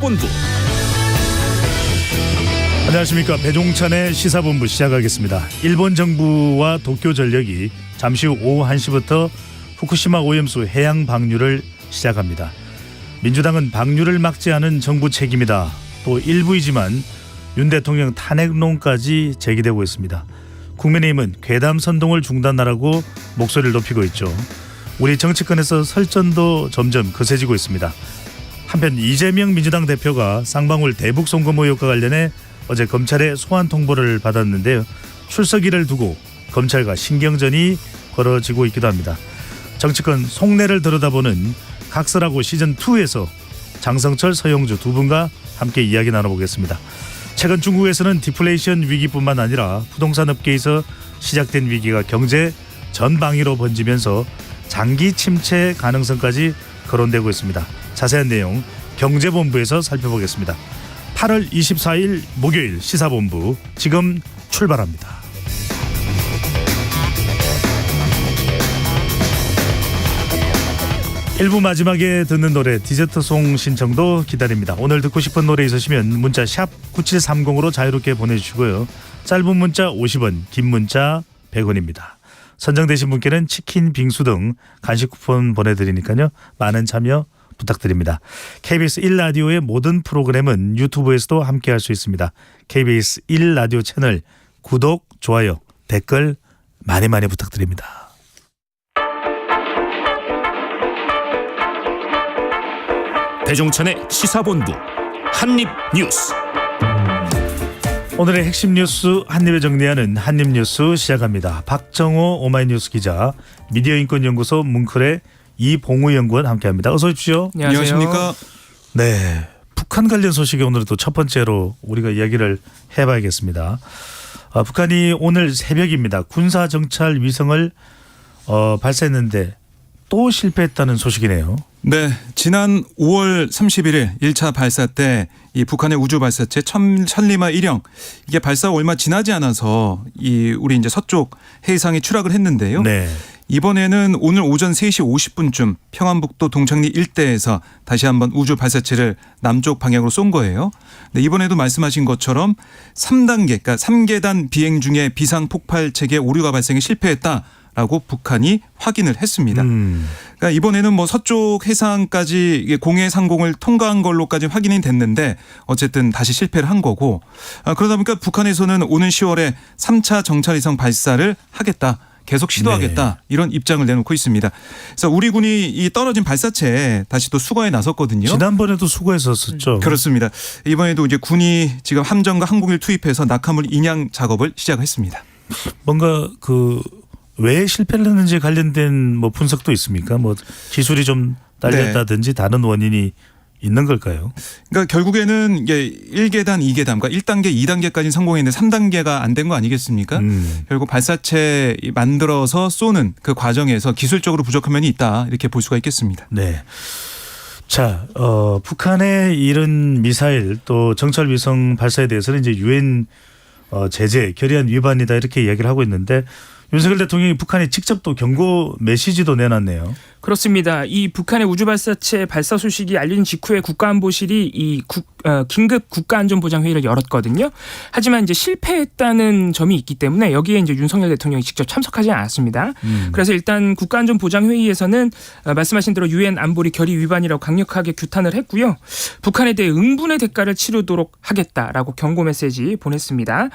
본부. 안녕하십니까. 배종찬의 시사본부 시작하겠습니다. 일본 정부와 도쿄전력이 잠시 후 오후 1시부터 후쿠시마 오염수 해양 방류를 시작합니다. 민주당은 방류를 막지 않은 정부 책임이다. 또 일부이지만 윤 대통령 탄핵론까지 제기되고 있습니다. 국민의힘은 괴담 선동을 중단하라고 목소리를 높이고 있죠. 우리 정치권에서 설전도 점점 거세지고 있습니다. 한편 이재명 민주당 대표가 쌍방울 대북 송금 의혹과 관련해 어제 검찰에 소환 통보를 받았는데요. 출석일을 두고 검찰과 신경전이 벌어지고 있기도 합니다. 정치권 속내를 들여다보는 각설하고 시즌2에서 장성철, 서영주 두 분과 함께 이야기 나눠보겠습니다. 최근 중국에서는 디플레이션 위기뿐만 아니라 부동산 업계에서 시작된 위기가 경제 전방위로 번지면서 장기 침체 가능성까지 거론되고 있습니다. 자세한 내용 경제본부에서 살펴보겠습니다. 8월 24일 목요일 시사본부 지금 출발합니다. 1부 마지막에 듣는 노래 디저트송 신청도 기다립니다. 오늘 듣고 싶은 노래 있으시면 문자 샵 9730으로 자유롭게 보내주시고요. 짧은 문자 50원, 긴 문자 100원입니다. 선정되신 분께는 치킨, 빙수 등 간식 쿠폰 보내드리니까요. 많은 참여 부탁드립니다. KBS 1라디오의 모든 프로그램은 유튜브에서도 함께할 수 있습니다. KBS 1라디오 채널 구독, 좋아요, 댓글 많이 부탁드립니다. 배종찬의 시사본부 한입뉴스. 오늘의 핵심 뉴스 한입에 정리하는 한입뉴스 시작합니다. 박정호 오마이뉴스 기자, 미디어인권연구소 뭉클의 이봉우 연구원 함께합니다. 어서 오십시오. 안녕하십니까. 네, 북한 관련 소식이 오늘 또 첫 번째로 우리가 이야기를 해봐야겠습니다. 북한이 오늘 새벽입니다. 군사정찰 위성을 발사했는데 또 실패했다는 소식이네요. 네, 지난 5월 31일 1차 발사 때 이 북한의 우주 발사체 천리마 1형 이게 발사 얼마 지나지 않아서 우리 이제 서쪽 해상에 추락을 했는데요. 네. 이번에는 오늘 오전 3시 50분쯤 평안북도 동창리 일대에서 다시 한번 우주 발사체를 남쪽 방향으로 쏜 거예요. 네, 이번에도 말씀하신 것처럼 3단계, 그러니까 3계단 비행 중에 비상 폭발 체계 오류가 발생해 실패했다. 라고 북한이 확인을 했습니다. 그러니까 이번에는 뭐 서쪽 해상까지 공해 상공을 통과한 걸로까지 확인이 됐는데 어쨌든 다시 실패를 한 거고, 그러다 보니까 북한에서는 오는 10월에 3차 정찰 위성 발사를 하겠다. 계속 시도하겠다. 네. 이런 입장을 내놓고 있습니다. 그래서 우리 군이 이 떨어진 발사체에 다시 또 수거에 나섰거든요. 지난번에도 수거했었죠. 그렇습니다. 이번에도 이제 군이 지금 함정과 항공기를 투입해서 낙하물 인양 작업을 시작했습니다. 뭔가 왜 실패를 했는지 관련된 뭐 분석도 있습니까? 뭐 기술이 좀 딸렸다든지 다른 원인이 있는 걸까요? 그러니까 결국에는 이게 1계단, 2계단, 그러니까 1단계, 2단계까지 성공했는데 3단계가 안 된 거 아니겠습니까? 결국 발사체 만들어서 쏘는 그 과정에서 기술적으로 부족한 면이 있다 이렇게 볼 수가 있겠습니다. 네. 자, 북한의 이런 미사일 또 정찰 위성 발사에 대해서는 이제 유엔 제재 결의안 위반이다 이렇게 이야기를 하고 있는데 윤석열 대통령이 북한에 직접 또 경고 메시지도 내놨네요. 그렇습니다. 이 북한의 우주 발사체 발사 소식이 알린 직후에 국가안보실이 긴급 국가안전보장회의를 열었거든요. 하지만 이제 실패했다는 점이 있기 때문에 여기에 이제 윤석열 대통령이 직접 참석하지 않았습니다. 그래서 일단 국가안전보장회의에서는 말씀하신 대로 유엔 안보리 결의 위반이라고 강력하게 규탄을 했고요. 북한에 대해 응분의 대가를 치르도록 하겠다라고 경고 메시지 보냈습니다.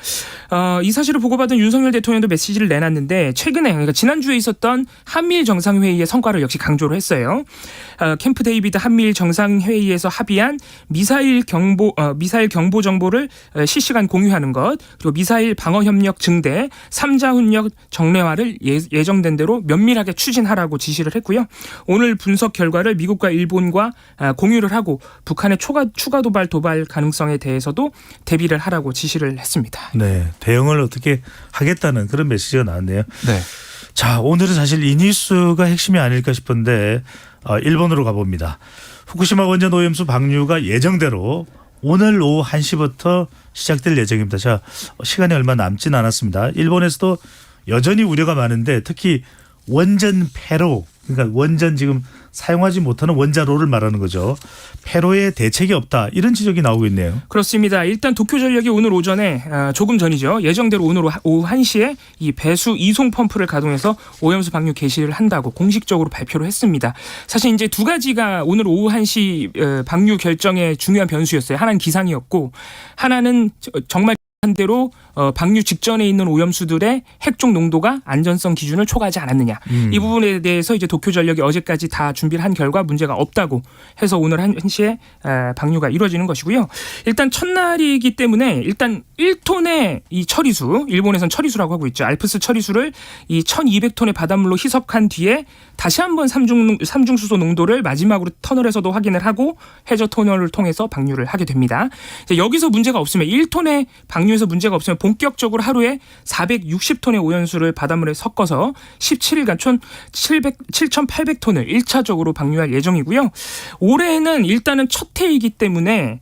이 사실을 보고받은 윤석열 대통령도 메시지를 내놨는데 최근에 그러니까 지난주에 있었던 한미일 정상회의의 성과를 역시 강조를 했어요. 캠프 데이비드 한미일 정상회의에서 합의한 미사일 경보 정보를 실시간 공유하는 것, 그리고 미사일 방어 협력 증대, 3자 훈련 정례화를 예정된 대로 면밀하게 추진하라고 지시를 했고요. 오늘 분석 결과를 미국과 일본과 공유를 하고 북한의 추가 도발 가능성에 대해서도 대비를 하라고 지시를 했습니다. 네, 대응을 어떻게 하겠다는 그런 메시지가 나왔네요. 네. 자, 오늘은 사실 이 뉴스가 핵심이 아닐까 싶은데 일본으로 가봅니다. 후쿠시마 원전 오염수 방류가 예정대로 오늘 오후 1시부터 시작될 예정입니다. 자, 시간이 얼마 남진 않았습니다. 일본에서도 여전히 우려가 많은데 특히 원전 폐로 그러니까 원전 지금 사용하지 못하는 원자로를 말하는 거죠. 폐로에 대책이 없다 이런 지적이 나오고 있네요. 그렇습니다. 일단 도쿄전력이 오늘 오전에 조금 전이죠. 예정대로 오늘 오후 1시에 이 배수 이송 펌프를 가동해서 오염수 방류 개시를 한다고 공식적으로 발표를 했습니다. 사실 이제 두 가지가 오늘 오후 1시 방류 결정의 중요한 변수였어요. 하나는 기상이었고 하나는 정말 대로 방류 직전에 있는 오염수들의 핵종 농도가 안전성 기준을 초과하지 않았느냐. 이 부분에 대해서 이제 도쿄전력이 어제까지 다 준비를 한 결과 문제가 없다고 해서 오늘 1시에 방류가 이루어지는 것이고요. 일단 첫날이기 때문에 일단 1톤의 이 처리수, 일본에선 처리수라고 하고 있죠. 알프스 처리수를 이 1200톤의 바닷물로 희석한 뒤에 다시 한번 삼중수소 농도를 마지막으로 터널에서도 확인을 하고 해저 터널을 통해서 방류를 하게 됩니다. 여기서 문제가 없으면 1톤의 방류에서 문제가 없으면 본격적으로 하루에 460톤의 오염수를 바닷물에 섞어서 17일간 총 7,800톤을 1차적으로 방류할 예정이고요. 올해는 일단은 첫 해이기 때문에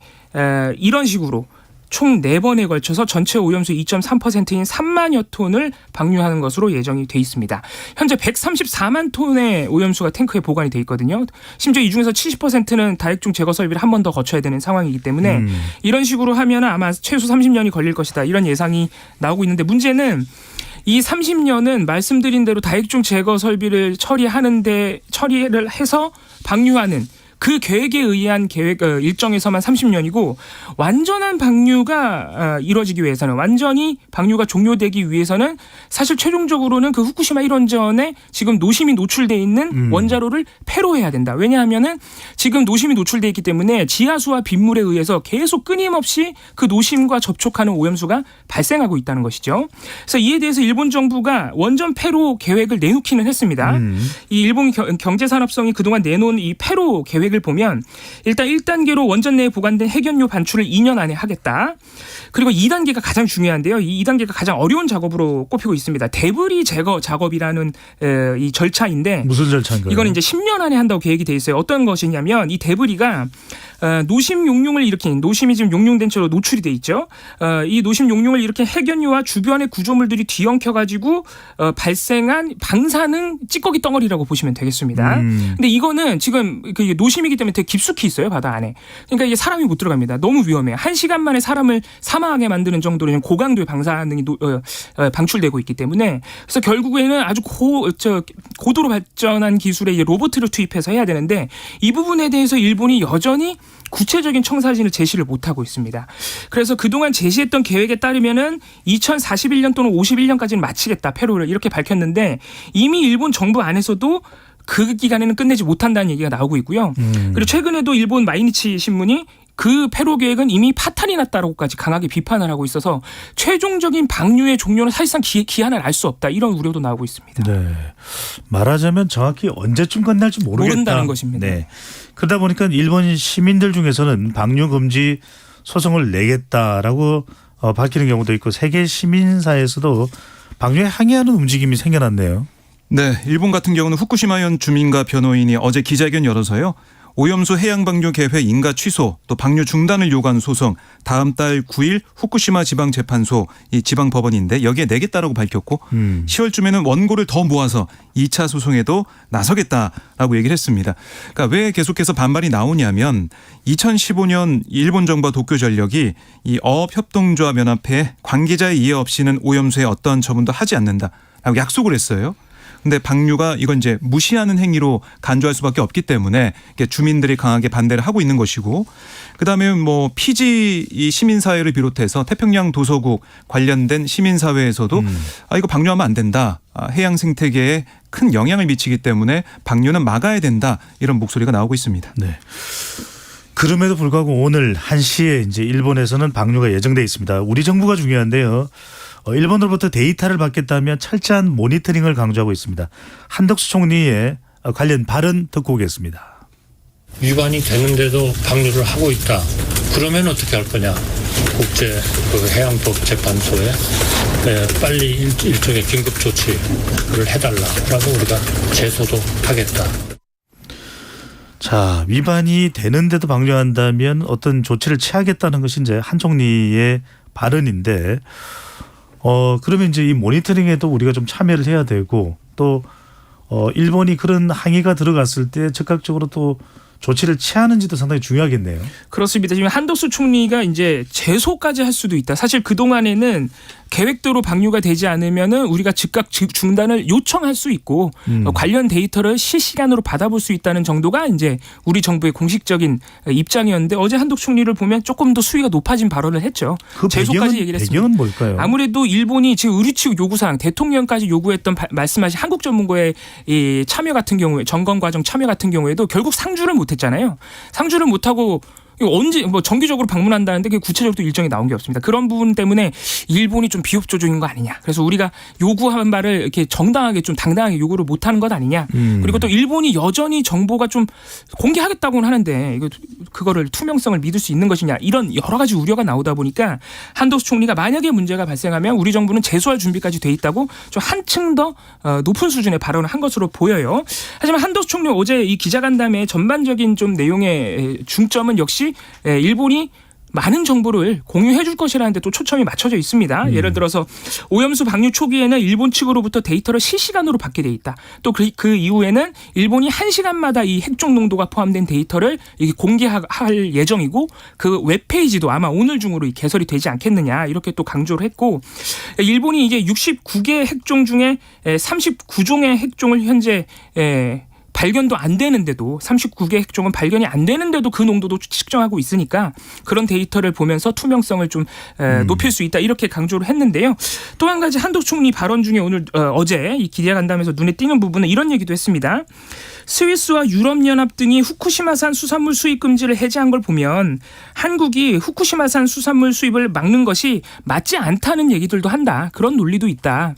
이런 식으로 총 4번에 걸쳐서 전체 오염수 2.3%인 3만여 톤을 방류하는 것으로 예정이 돼 있습니다. 현재 134만 톤의 오염수가 탱크에 보관이 돼 있거든요. 심지어 이 중에서 70%는 다액중 제거 설비를 한 번 더 거쳐야 되는 상황이기 때문에 이런 식으로 하면 아마 최소 30년이 걸릴 것이다. 이런 예상이 나오고 있는데 문제는 이 30년은 말씀드린 대로 다액중 제거 설비를 처리를 해서 방류하는 그 계획에 의한 일정에서만 30년이고 완전한 방류가 이루어지기 위해서는 완전히 방류가 종료되기 위해서는 사실 최종적으로는 그 후쿠시마 1원전에 지금 노심이 노출돼 있는 원자로를 폐로해야 된다. 왜냐하면은 지금 노심이 노출돼 있기 때문에 지하수와 빗물에 의해서 계속 끊임없이 그 노심과 접촉하는 오염수가 발생하고 있다는 것이죠. 그래서 이에 대해서 일본 정부가 원전 폐로 계획을 내놓기는 했습니다. 이 일본 경제산업성이 그동안 내놓은 이 폐로 계획을 보면 일단 1단계로 원전 내에 보관된 핵연료 반출을 2년 안에 하겠다. 그리고 2단계가 가장 중요한데요. 이 2단계가 가장 어려운 작업으로 꼽히고 있습니다. 데브리 제거 작업이라는 이 절차인데 무슨 절차인가요? 이건 이제 10년 안에 한다고 계획이 돼 있어요. 어떤 것이냐면 이 데브리가 노심 용융을 일으킨 노심이 지금 용융된 채로 노출이 돼 있죠. 이 노심 용융을 일으킨 핵연료와 주변의 구조물들이 뒤엉켜가지고 발생한 방사능 찌꺼기 덩어리라고 보시면 되겠습니다. 근데 이거는 지금 그 노심이기 때문에 되게 깊숙이 있어요 바다 안에. 그러니까 이게 사람이 못 들어갑니다. 너무 위험해요. 1시간 만에 사람을 사망하게 만드는 정도로 고강도의 방사능이 방출되고 있기 때문에 그래서 결국에는 아주 고도로 발전한 기술의 로봇을 투입해서 해야 되는데 이 부분에 대해서 일본이 여전히 구체적인 청사진을 제시를 못하고 있습니다. 그래서 그동안 제시했던 계획에 따르면은 2041년 또는 51년까지는 마치겠다 폐로를 이렇게 밝혔는데 이미 일본 정부 안에서도 그 기간에는 끝내지 못한다는 얘기가 나오고 있고요. 그리고 최근에도 일본 마이니치 신문이 그 폐로 계획은 이미 파탄이 났다라고까지 강하게 비판을 하고 있어서 최종적인 방류의 종료는 사실상 기한을 알 수 없다 이런 우려도 나오고 있습니다. 네. 말하자면 정확히 언제쯤 끝날지 모른다는 것입니다. 네. 그러다 보니까 일본 시민들 중에서는 방류 금지 소송을 내겠다라고 밝히는 경우도 있고 세계 시민사회에서도 방류에 항의하는 움직임이 생겨났네요. 네, 일본 같은 경우는 후쿠시마현 주민과 변호인이 어제 기자회견 열어서요. 오염수 해양 방류 계획 인가 취소 또 방류 중단을 요구하는 소송 다음 달 9일 후쿠시마 지방재판소 이 지방법원인데 여기에 내겠다라고 밝혔고 10월쯤에는 원고를 더 모아서 2차 소송에도 나서겠다라고 얘기를 했습니다. 그러니까 왜 계속해서 반발이 나오냐면 2015년 일본 정부와 도쿄전력이 이 어업협동조합연합회에 관계자의 이해 없이는 오염수에 어떠한 처분도 하지 않는다라고 약속을 했어요. 근데 방류가 이건 이제 무시하는 행위로 간주할 수밖에 없기 때문에 주민들이 강하게 반대를 하고 있는 것이고 그다음에 뭐 피지 이 시민사회를 비롯해서 태평양 도서국 관련된 시민사회에서도 이거 방류하면 안 된다. 해양 생태계에 큰 영향을 미치기 때문에 방류는 막아야 된다. 이런 목소리가 나오고 있습니다. 네. 그럼에도 불구하고 오늘 1시에 이제 일본에서는 방류가 예정돼 있습니다. 우리 정부가 중요한데요. 일본으로부터 데이터를 받겠다면 철저한 모니터링을 강조하고 있습니다. 한덕수 총리의 관련 발언 듣고 오겠습니다. 위반이 되는데도 방류를 하고 있다. 그러면 어떻게 할 거냐? 국제 해양법재판소에 빨리 일종의 긴급 조치를 해달라라고 우리가 제소도 하겠다. 자, 위반이 되는데도 방류한다면 어떤 조치를 취하겠다는 것이 이제 한 총리의 발언인데. 그러면 이제 이 모니터링에도 우리가 좀 참여를 해야 되고 또 일본이 그런 항의가 들어갔을 때 즉각적으로 또 조치를 취하는지도 상당히 중요하겠네요. 그렇습니다. 지금 한덕수 총리가 이제 제소까지 할 수도 있다. 사실 그 동안에는 계획대로 방류가 되지 않으면은 우리가 즉각 중단을 요청할 수 있고 관련 데이터를 실시간으로 받아볼 수 있다는 정도가 이제 우리 정부의 공식적인 입장이었는데 어제 한덕수 총리를 보면 조금 더 수위가 높아진 발언을 했죠. 그 제소까지 얘기를 했습니다. 배경은 뭘까요? 아무래도 일본이 지금 의류치고 요구사항 대통령까지 요구했던 말씀하신 한국 전문가의 이 참여 같은 경우에 점검 과정 참여 같은 경우에도 결국 상주를 못했잖아요. 상주를 못하고 이거 언제 뭐 정기적으로 방문한다는데 그게 구체적으로 일정이 나온 게 없습니다. 그런 부분 때문에 일본이 좀 비협조적인 거 아니냐. 그래서 우리가 요구한 바를 이렇게 정당하게 좀 당당하게 요구를 못하는 것 아니냐. 그리고 또 일본이 여전히 정보가 좀 공개하겠다고는 하는데 이거 그거를 투명성을 믿을 수 있는 것이냐. 이런 여러 가지 우려가 나오다 보니까 한덕수 총리가 만약에 문제가 발생하면 우리 정부는 제소할 준비까지 돼 있다고 좀 한층 더 높은 수준의 발언을 한 것으로 보여요. 하지만 한덕수 총리 어제 이 기자간담회 전반적인 좀 내용의 중점은 역시 일본이 많은 정보를 공유해 줄 것이라는 데 또 초점이 맞춰져 있습니다. 예를 들어서 오염수 방류 초기에는 일본 측으로부터 데이터를 실시간으로 받게 돼 있다. 또 그 이후에는 일본이 1시간마다 이 핵종 농도가 포함된 데이터를 공개할 예정이고 그 웹페이지도 아마 오늘 중으로 개설이 되지 않겠느냐 이렇게 또 강조를 했고 일본이 이제 69개 핵종 중에 39종의 핵종을 현재 발견도 안 되는데도 39개 핵종은 발견이 안 되는데도 그 농도도 측정하고 있으니까 그런 데이터를 보면서 투명성을 좀 높일 수 있다 이렇게 강조를 했는데요. 또 한 가지 한덕수 총리 발언 중에 오늘 어제 이 기자간담회에서 눈에 띄는 부분은 이런 얘기도 했습니다. 스위스와 유럽연합 등이 후쿠시마산 수산물 수입 금지를 해제한 걸 보면 한국이 후쿠시마산 수산물 수입을 막는 것이 맞지 않다는 얘기들도 한다. 그런 논리도 있다.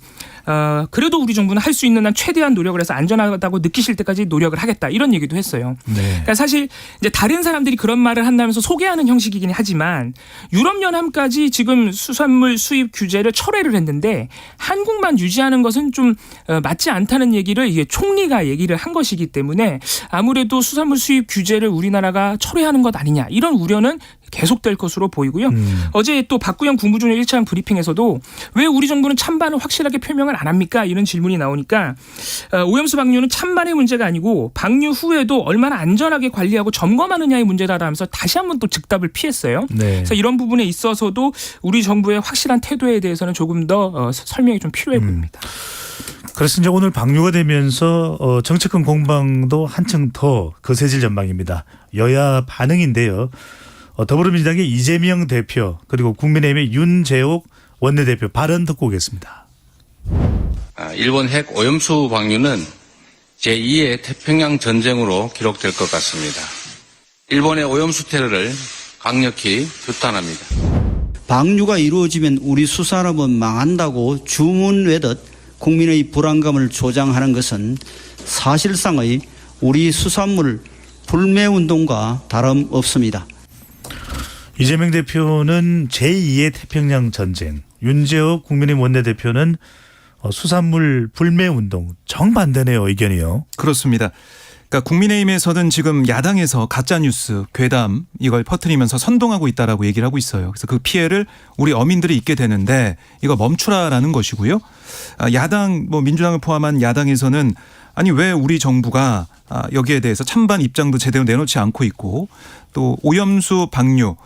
그래도 우리 정부는 할 수 있는 한 최대한 노력을 해서 안전하다고 느끼실 때까지 노력을 하겠다 이런 얘기도 했어요. 네. 그러니까 사실 이제 다른 사람들이 그런 말을 한다면서 소개하는 형식이긴 하지만 유럽연합까지 지금 수산물 수입 규제를 철회를 했는데 한국만 유지하는 것은 좀 맞지 않다는 얘기를 이게 총리가 얘기를 한 것이기 때문에 아무래도 수산물 수입 규제를 우리나라가 철회하는 것 아니냐 이런 우려는 계속될 것으로 보이고요. 어제 또 박구영 국무총리 1차장 브리핑에서도 왜 우리 정부는 찬반을 확실하게 표명을 안 합니까? 이런 질문이 나오니까 오염수 방류는 찬반의 문제가 아니고 방류 후에도 얼마나 안전하게 관리하고 점검하느냐의 문제다라면서 다시 한번 또 즉답을 피했어요. 네. 그래서 이런 부분에 있어서도 우리 정부의 확실한 태도에 대해서는 조금 더 설명이 좀 필요해 보입니다. 그래서 이제 오늘 방류가 되면서 정책권 공방도 한층 더 거세질 전망입니다. 여야 반응인데요. 더불어민주당의 이재명 대표 그리고 국민의힘의 윤재옥 원내대표 발언 듣고 오겠습니다. 일본 핵 오염수 방류는 제2의 태평양 전쟁으로 기록될 것 같습니다. 일본의 오염수 테러를 강력히 규탄합니다. 방류가 이루어지면 우리 수산업은 망한다고 주문 외듯 국민의 불안감을 조장하는 것은 사실상의 우리 수산물 불매운동과 다름없습니다. 이재명 대표는 제2의 태평양 전쟁, 윤재옥 국민의힘 원내대표는 수산물 불매운동 정반대네요. 의견이요. 그렇습니다. 그러니까 국민의힘에서는 지금 야당에서 가짜뉴스, 괴담 이걸 퍼뜨리면서 선동하고 있다라고 얘기를 하고 있어요. 그래서 그 피해를 우리 어민들이 입게 되는데 이거 멈추라라는 것이고요. 야당 민주당을 포함한 야당에서는 아니 왜 우리 정부가 여기에 대해서 찬반 입장도 제대로 내놓지 않고 있고 또 오염수 방류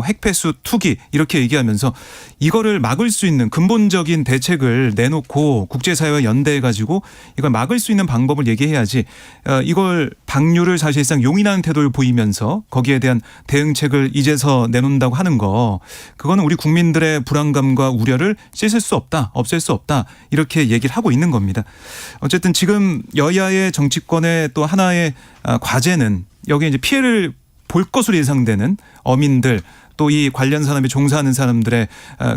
핵폐수 투기 이렇게 얘기하면서 이거를 막을 수 있는 근본적인 대책을 내놓고 국제사회와 연대해가지고 이걸 막을 수 있는 방법을 얘기해야지 이걸 방류를 사실상 용인하는 태도를 보이면서 거기에 대한 대응책을 이제서 내놓는다고 하는 거 그거는 우리 국민들의 불안감과 우려를 씻을 수 없다 없앨 수 없다 이렇게 얘기를 하고 있는 겁니다. 어쨌든 지금 여야의 정치권의 또 하나의 과제는 여기에 이제 피해를 볼 것으로 예상되는 어민들 또 이 관련 산업에 종사하는 사람들의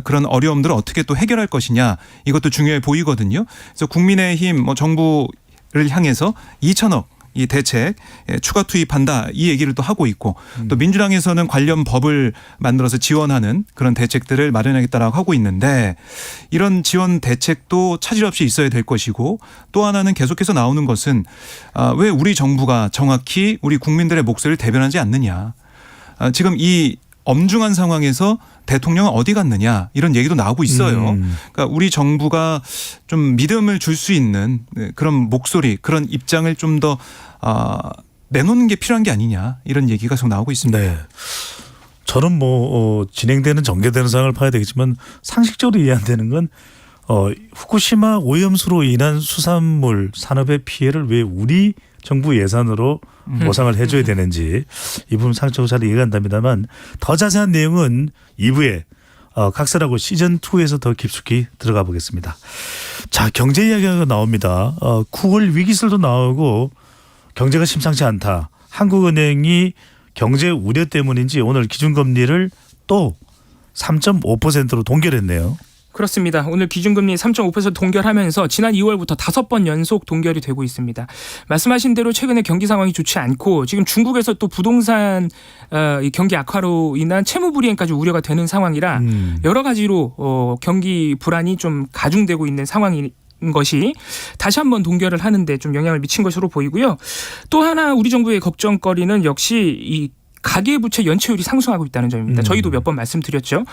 그런 어려움들을 어떻게 또 해결할 것이냐 이것도 중요해 보이거든요. 그래서 국민의힘 정부를 향해서 2천억 이 대책 추가 투입한다 이 얘기를 또 하고 있고 또 민주당에서는 관련 법을 만들어서 지원하는 그런 대책들을 마련하겠다라고 하고 있는데 이런 지원 대책도 차질 없이 있어야 될 것이고 또 하나는 계속해서 나오는 것은 왜 우리 정부가 정확히 우리 국민들의 목소리를 대변하지 않느냐. 지금 이 엄중한 상황에서 대통령은 어디 갔느냐 이런 얘기도 나오고 있어요. 그러니까 우리 정부가 좀 믿음을 줄 수 있는 그런 목소리, 그런 입장을 좀 더 내놓는 게 필요한 게 아니냐 이런 얘기가 계속 나오고 있습니다. 네. 저는 진행되는 전개되는 상황을 봐야 되겠지만 상식적으로 이해 안 되는 건 후쿠시마 오염수로 인한 수산물 산업의 피해를 왜 우리 정부 예산으로 보상을 해줘야 되는지 이 부분 상식적으로 잘 이해가 안 됩니다만 더 자세한 내용은 2부에 각설하고 시즌2에서 더 깊숙이 들어가 보겠습니다. 자, 경제 이야기가 나옵니다. 9월 위기설도 나오고 경제가 심상치 않다. 한국은행이 경제 우려 때문인지 오늘 기준금리를 또 3.5%로 동결했네요. 그렇습니다. 오늘 기준금리 3.5% 동결하면서 지난 2월부터 5번 연속 동결이 되고 있습니다. 말씀하신 대로 최근에 경기 상황이 좋지 않고 지금 중국에서 또 부동산 경기 악화로 인한 채무 불이행까지 우려가 되는 상황이라 여러 가지로 경기 불안이 좀 가중되고 있는 상황이 것이 다시 한번 동결을 하는데 좀 영향을 미친 것으로 보이고요. 또 하나 우리 정부의 걱정거리는 역시 이 가계부채 연체율이 상승하고 있다는 점입니다. 저희도 몇 번 말씀드렸죠.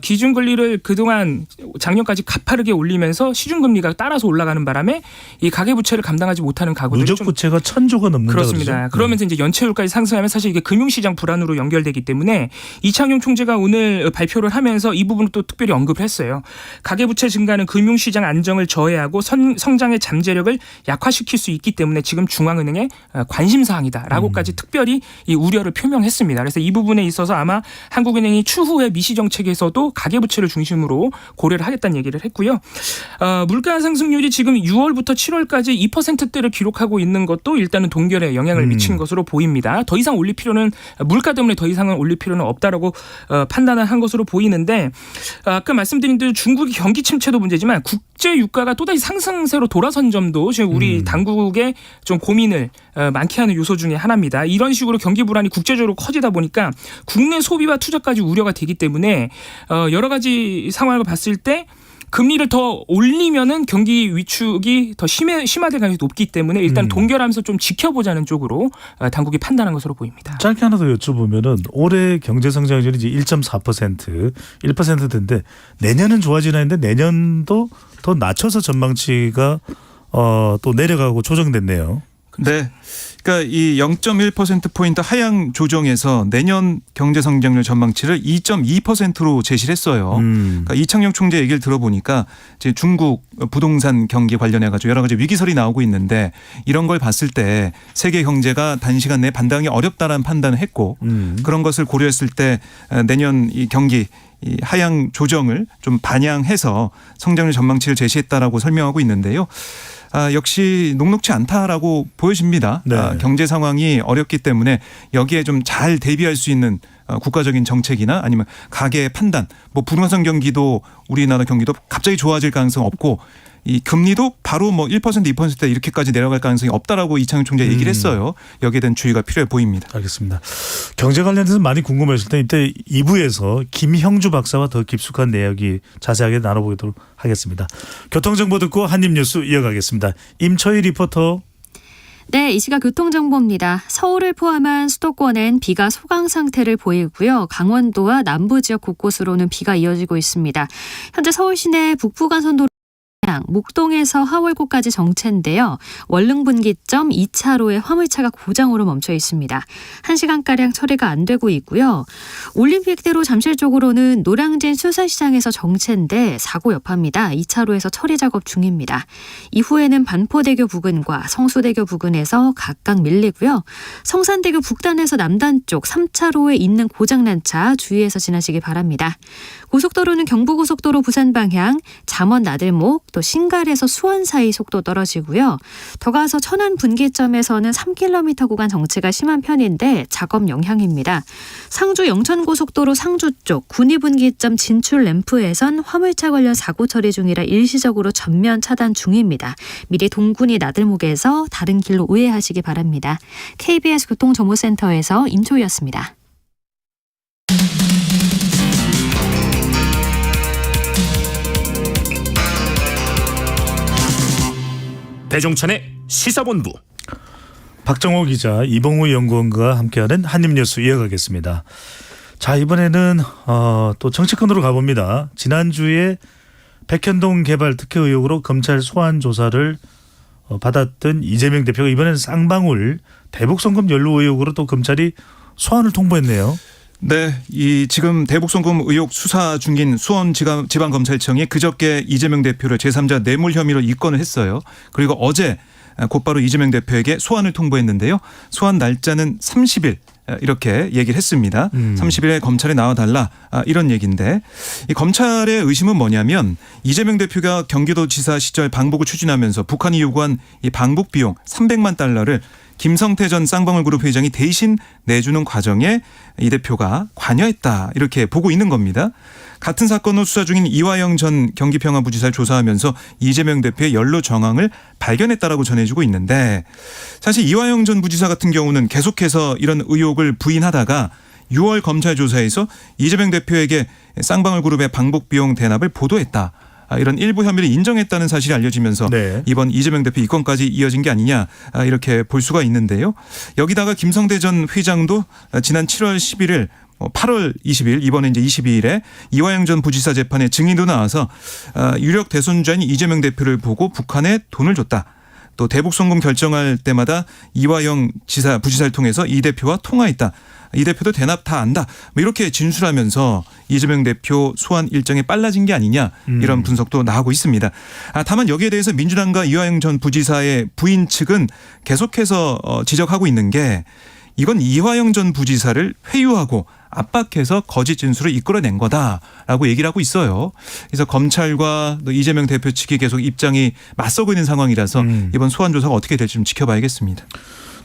기준금리를 그동안 작년까지 가파르게 올리면서 시중금리가 따라서 올라가는 바람에 이 가계부채를 감당하지 못하는 가구들이 누적부채가 1,000조가 넘는다. 그렇습니다. 그러죠? 그러면서 이제 연체율까지 상승하면 사실 이게 금융시장 불안으로 연결되기 때문에 이창용 총재가 오늘 발표를 하면서 이 부분을 또 특별히 언급을 했어요. 가계부채 증가는 금융시장 안정을 저해하고 성장의 잠재력을 약화시킬 수 있기 때문에 지금 중앙은행의 관심사항이다라고까지 특별히 이 우려를 표명했습니다. 그래서 이 부분에 있어서 아마 한국은행이 추후에 미시 정책에서도 가계부채를 중심으로 고려를 하겠다는 얘기를 했고요. 물가 상승률이 지금 6월부터 7월까지 2%대를 기록하고 있는 것도 일단은 동결에 영향을 미친 것으로 보입니다. 더 이상 올릴 필요는 물가 때문에 더 이상은 올릴 필요는 없다라고 판단을 한 것으로 보이는데 아까 말씀드린 대로 중국의 경기 침체도 문제지만 국제 유가가 또다시 상승세로 돌아선 점도 지금 우리 당국의 좀 고민을 많게 하는 요소 중에 하나입니다. 이런 식으로 경기 불안이 국제적으로 커지다 보니까 국내 소비와 투자까지 우려가 되기 때문에 여러 가지 상황을 봤을 때 금리를 더 올리면은 경기 위축이 더 심화될 가능성이 높기 때문에 일단 동결하면서 좀 지켜보자는 쪽으로 당국이 판단한 것으로 보입니다. 짧게 하나 더 여쭤보면은 올해 경제 성장률이 이제 1.4%, 1%인데 내년은 좋아지나 했는데 내년도 더 낮춰서 전망치가 또 내려가고 조정됐네요. 네. 그러니까 이 0.1%포인트 하향 조정에서 내년 경제 성장률 전망치를 2.2%로 제시를 했어요. 그러니까 이창용 총재 얘기를 들어보니까 이제 중국 부동산 경기 관련해 가지고 여러 가지 위기설이 나오고 있는데 이런 걸 봤을 때 세계 경제가 단시간 내에 반등하기 어렵다라는 판단을 했고 그런 것을 고려했을 때 내년 이 경기 이 하향 조정을 좀 반영해서 성장률 전망치를 제시했다라고 설명하고 있는데요. 역시 녹록치 않다라고 보여집니다. 네. 경제 상황이 어렵기 때문에 여기에 좀 잘 대비할 수 있는 국가적인 정책이나 아니면 가계 판단, 뭐 부동산 경기도 우리나라 경기도 갑자기 좋아질 가능성 없고 이 금리도 바로 뭐 1% 2% 이렇게까지 내려갈 가능성이 없다라고 이창용 총재 얘기를 했어요. 여기에 대한 주의가 필요해 보입니다. 알겠습니다. 경제 관련해서 많이 궁금했을 때 이때 2부에서 김형주 박사와 더 깊숙한 내용이 자세하게 나눠보도록 하겠습니다. 교통정보 듣고 한입뉴스 이어가겠습니다. 임초희 리포터. 네, 이 시각 교통정보입니다. 서울을 포함한 수도권엔 비가 소강 상태를 보이고요. 강원도와 남부 지역 곳곳으로는 비가 이어지고 있습니다. 현재 서울 시내 북부간선도로 목동에서 하월고까지 정체인데요. 월릉분기점 2차로에 화물차가 고장으로 멈춰 있습니다. 1시간가량 처리가 안 되고 있고요. 올림픽대로 잠실 쪽으로는 노량진 수산시장에서 정체인데 사고 여파입니다. 2차로에서 처리 작업 중입니다. 이후에는 반포대교 부근과 성수대교 부근에서 각각 밀리고요. 성산대교 북단에서 남단 쪽 3차로에 있는 고장난 차 주의해서 지나시기 바랍니다. 고속도로는 경부고속도로 부산 방향 잠원 나들목 또 신갈에서 수원 사이 속도 떨어지고요. 더 가서 천안 분기점에서는 3km 구간 정체가 심한 편인데 작업 영향입니다. 상주 영천고속도로 상주 쪽 군위 분기점 진출 램프에선 화물차 관련 사고 처리 중이라 일시적으로 전면 차단 중입니다. 미리 동군위 나들목에서 다른 길로 우회하시기 바랍니다. KBS 교통정보센터에서 임초희였습니다. 배종찬의 시사본부. 박정호 기자, 이봉우 연구원과 함께하는 한입뉴스 이어가겠습니다. 자, 이번에는 또 정치권으로 가봅니다. 지난주에 백현동 개발 특혜 의혹으로 검찰 소환 조사를 받았던 이재명 대표가 이번에는 쌍방울 대북송금 연루 의혹으로 또 검찰이 소환을 통보했네요. 네, 이 지금 대북송금 의혹 수사 중인 수원 지방검찰청이 그저께 이재명 대표를 제3자 뇌물 혐의로 입건을 했어요. 그리고 어제 곧바로 이재명 대표에게 소환을 통보했는데요. 소환 날짜는 30일 이렇게 얘기를 했습니다. 30일에 검찰에 나와달라 이런 얘기인데 이 검찰의 의심은 뭐냐면 이재명 대표가 경기도지사 시절 방북을 추진하면서 북한이 요구한 이 방북 비용 300만 달러를 김성태 전 쌍방울그룹 회장이 대신 내주는 과정에 이 대표가 관여했다 이렇게 보고 있는 겁니다. 같은 사건으로 수사 중인 이화영 전 경기평화부지사를 조사하면서 이재명 대표의 연루 정황을 발견했다라고 전해지고 있는데 사실 이화영 전 부지사 같은 경우는 계속해서 이런 의혹을 부인하다가 6월 검찰 조사에서 이재명 대표에게 쌍방울그룹의 방북 비용 대납을 보도했다. 이런 일부 혐의를 인정했다는 사실이 알려지면서 네. 이번 이재명 대표 입건까지 이어진 게 아니냐 이렇게 볼 수가 있는데요. 여기다가 김성태 전 회장도 지난 7월 11일 8월 20일 이번에 이제 22일에 이화영 전 부지사 재판에 증인도 나와서 유력 대선주자인 이재명 대표를 보고 북한에 돈을 줬다. 또 대북송금 결정할 때마다 이화영 부지사를 통해서 이 대표와 통화했다. 이 대표도 대납 다 안다. 뭐 이렇게 진술하면서 이재명 대표 소환 일정이 빨라진 게 아니냐 이런 분석도 나오고 있습니다. 다만 여기에 대해서 민주당과 이화영 전 부지사의 부인 측은 계속해서 지적하고 있는 게 이건 이화영 전 부지사를 회유하고 압박해서 거짓 진술을 이끌어낸 거다라고 얘기를 하고 있어요. 그래서 검찰과 또 이재명 대표 측이 계속 입장이 맞서고 있는 상황이라서 이번 소환 조사가 어떻게 될지 좀 지켜봐야겠습니다.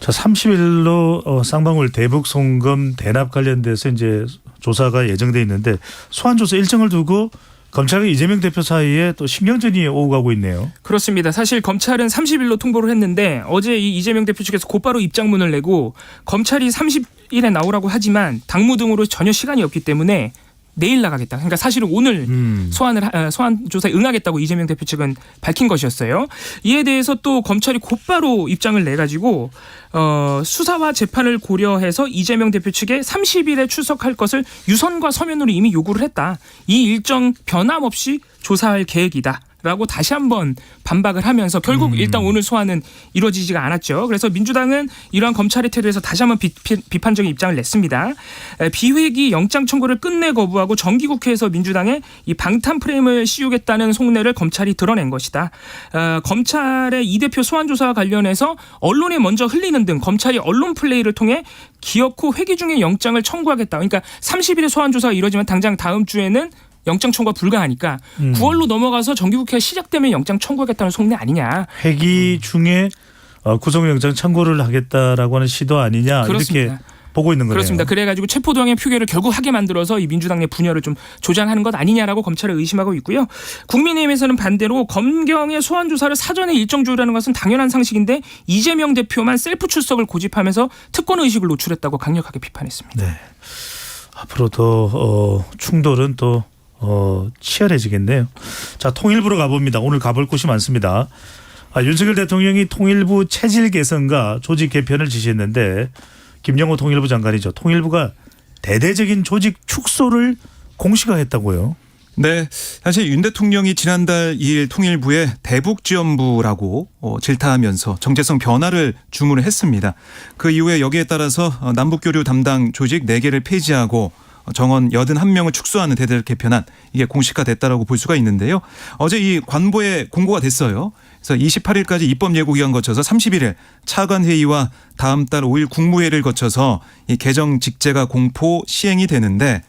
자, 30일로 쌍방울 대북 송금 대납 관련돼서 이제 조사가 예정돼 있는데 소환 조사 일정을 두고 검찰과 이재명 대표 사이에 또 신경전이 오고 가고 있네요. 그렇습니다. 사실 검찰은 30일로 통보를 했는데 어제 이 이재명 대표 측에서 곧바로 입장문을 내고 검찰이 30일에 나오라고 하지만 당무 등으로 전혀 시간이 없기 때문에 내일 나가겠다. 그러니까 사실은 오늘 소환 조사에 응하겠다고 이재명 대표 측은 밝힌 것이었어요. 이에 대해서 또 검찰이 곧바로 입장을 내 가지고 수사와 재판을 고려해서 이재명 대표 측에 30일에 출석할 것을 유선과 서면으로 이미 요구를 했다. 이 일정 변함없이 조사할 계획이다. 라고 다시 한번 반박을 하면서 결국 일단 오늘 소환은 이루어지지가 않았죠. 그래서 민주당은 이러한 검찰의 태도에서 다시 한번 비판적인 입장을 냈습니다. 비회기 영장 청구를 끝내 거부하고 정기국회에서 민주당의 이 방탄 프레임을 씌우겠다는 속내를 검찰이 드러낸 것이다. 검찰의 이 대표 소환 조사와 관련해서 언론에 먼저 흘리는 등 검찰이 언론 플레이를 통해 기어코 회기 중에 영장을 청구하겠다. 그러니까 30일에 소환 조사가 이루어지면 당장 다음 주에는 영장 청구가 불가하니까 9월로 넘어가서 정기국회가 시작되면 영장 청구하겠다는 속내 아니냐. 회기 중에 구속영장 청구를 하겠다라고 하는 시도 아니냐. 그렇습니다. 이렇게 보고 있는 거네요. 그렇습니다. 그래가지고 체포동의 표결을 결국 하게 만들어서 이 민주당 내 분열을 좀 조장하는 것 아니냐라고 검찰을 의심하고 있고요. 국민의힘에서는 반대로 검경의 소환 조사를 사전에 일정 조율하는 것은 당연한 상식인데 이재명 대표만 셀프 출석을 고집하면서 특권 의식을 노출했다고 강력하게 비판했습니다. 네. 앞으로 더 충돌은 또 치열해지겠네요. 자, 통일부로 가봅니다. 오늘 가볼 곳이 많습니다. 윤석열 대통령이 통일부 체질 개선과 조직 개편을 지시했는데 김영호 통일부 장관이죠. 통일부가 대대적인 조직 축소를 공시화했다고요. 네, 사실 윤 대통령이 지난달 2일 통일부에 대북지원부라고 질타하면서 정체성 변화를 주문을 했습니다. 그 이후에 여기에 따라서 남북교류 담당 조직 4개를 폐지하고 정원 81명을 축소하는 대대적 개편안 이게 공식화됐다라고 볼 수가 있는데요. 어제 이 관보에 공고가 됐어요. 그래서 28일까지 입법 예고 기간 거쳐서 30일에 차관 회의와 다음 달 5일 국무회의를 거쳐서 이 개정 직제가 공포 시행이 되는데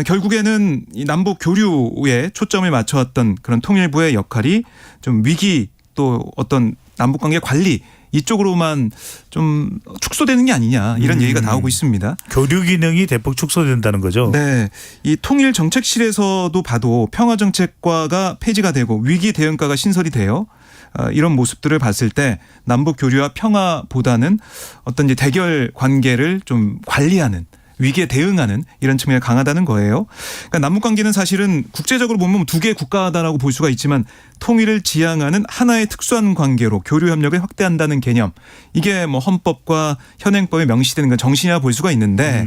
결국에는 이 남북 교류에 초점을 맞춰왔던 그런 통일부의 역할이 좀 위기 또 어떤 남북 관계 관리 이쪽으로만 좀 축소되는 게 아니냐 이런 얘기가 나오고 있습니다. 교류 기능이 대폭 축소된다는 거죠. 네, 이 통일정책실에서도 봐도 평화정책과가 폐지가 되고 위기 대응과가 신설이 돼요. 이런 모습들을 봤을 때 남북 교류와 평화보다는 어떤 이제 대결 관계를 좀 관리하는 위기에 대응하는 이런 측면이 강하다는 거예요. 그러니까 남북 관계는 사실은 국제적으로 보면 두 개의 국가다라고 볼 수가 있지만 통일을 지향하는 하나의 특수한 관계로 교류 협력을 확대한다는 개념. 이게 뭐 헌법과 현행법에 명시되는 건 정신이라 볼 수가 있는데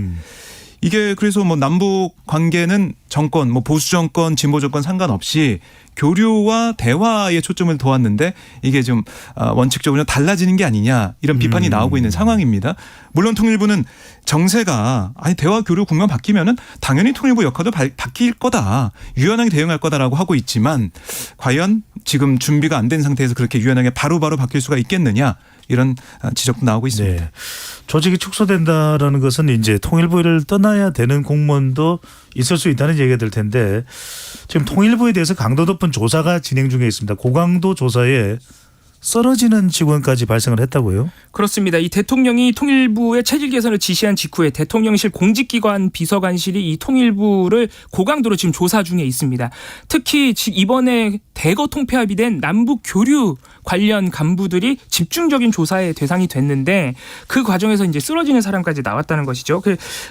이게 그래서 뭐 남북 관계는 정권, 뭐 보수 정권, 진보 정권 상관없이 교류와 대화에 초점을 두었는데 이게 좀 원칙적으로 달라지는 게 아니냐 이런 비판이 나오고 있는 상황입니다. 물론 통일부는 정세가 아니 대화 교류 국면 바뀌면은 당연히 통일부 역할도 바뀔 거다. 유연하게 대응할 거다라고 하고 있지만 과연 지금 준비가 안 된 상태에서 그렇게 유연하게 바로바로 바뀔 수가 있겠느냐 이런 지적도 나오고 있습니다. 네. 조직이 축소된다라는 것은 이제 통일부를 떠나야 되는 공무원도 있을 수 있다는 얘기가 될 텐데 지금 통일부에 대해서 강도 높은 조사가 진행 중에 있습니다. 고강도 조사에 쓰러지는 직원까지 발생을 했다고요? 그렇습니다. 이 대통령이 통일부의 체질 개선을 지시한 직후에 대통령실 공직기관 비서관실이 이 통일부를 고강도로 지금 조사 중에 있습니다. 특히 이번에 대거 통폐합이 된 남북 교류 관련 간부들이 집중적인 조사의 대상이 됐는데 그 과정에서 이제 쓰러지는 사람까지 나왔다는 것이죠.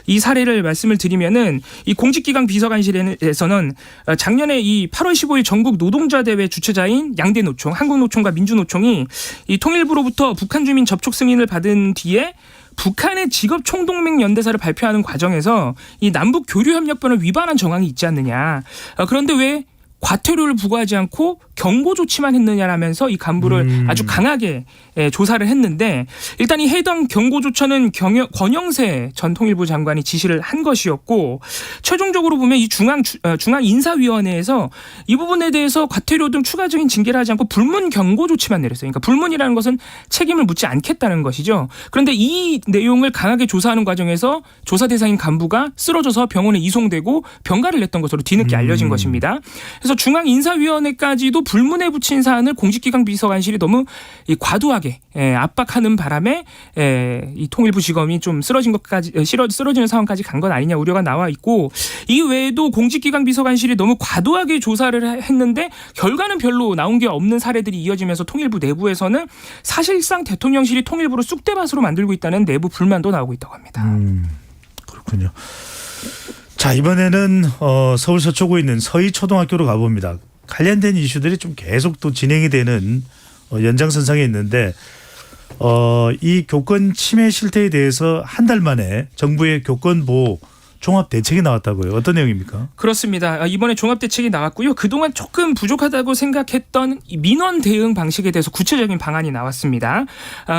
이 사례를 말씀을 드리면은 이 공직기관 비서관실에서는 작년에 이 8월 15일 전국 노동자 대회 주최자인 양대 노총, 한국노총과 민주노총이 이 통일부로부터 북한 주민 접촉 승인을 받은 뒤에 북한의 직업 총동맹 연대사를 발표하는 과정에서 이 남북 교류 협력법을 위반한 정황이 있지 않느냐. 그런데 왜 과태료를 부과하지 않고 경고 조치만 했느냐라면서 이 간부를 아주 강하게 조사를 했는데 일단 이 해당 경고 조처는 권영세 전 통일부 장관이 지시를 한 것이었고 최종적으로 보면 이 중앙 인사위원회에서 이 부분에 대해서 과태료 등 추가적인 징계를 하지 않고 불문 경고 조치만 내렸어요. 그러니까 불문이라는 것은 책임을 묻지 않겠다는 것이죠. 그런데 이 내용을 강하게 조사하는 과정에서 조사 대상인 간부가 쓰러져서 병원에 이송되고 병가를 냈던 것으로 뒤늦게 알려진 것입니다. 그래서 중앙 인사위원회까지도 불문에 붙인 사안을 공직기관 비서관실이 너무 과도하게 압박하는 바람에 이 통일부지검이 좀 쓰러지는 상황까지 간 건 아니냐 우려가 나와 있고 이 외에도 공직기관 비서관실이 너무 과도하게 조사를 했는데 결과는 별로 나온 게 없는 사례들이 이어지면서 통일부 내부에서는 사실상 대통령실이 통일부를 쑥대밭으로 만들고 있다는 내부 불만도 나오고 있다고 합니다. 그렇군요. 자, 이번에는 서울 서초구에 있는 서희초등학교로 가봅니다. 관련된 이슈들이 좀 계속 또 진행이 되는 연장선상에 있는데 이 교권 침해 실태에 대해서 한 달 만에 정부의 교권보호 종합대책이 나왔다고요. 어떤 내용입니까? 그렇습니다. 이번에 종합대책이 나왔고요. 그동안 조금 부족하다고 생각했던 이 민원 대응 방식에 대해서 구체적인 방안이 나왔습니다.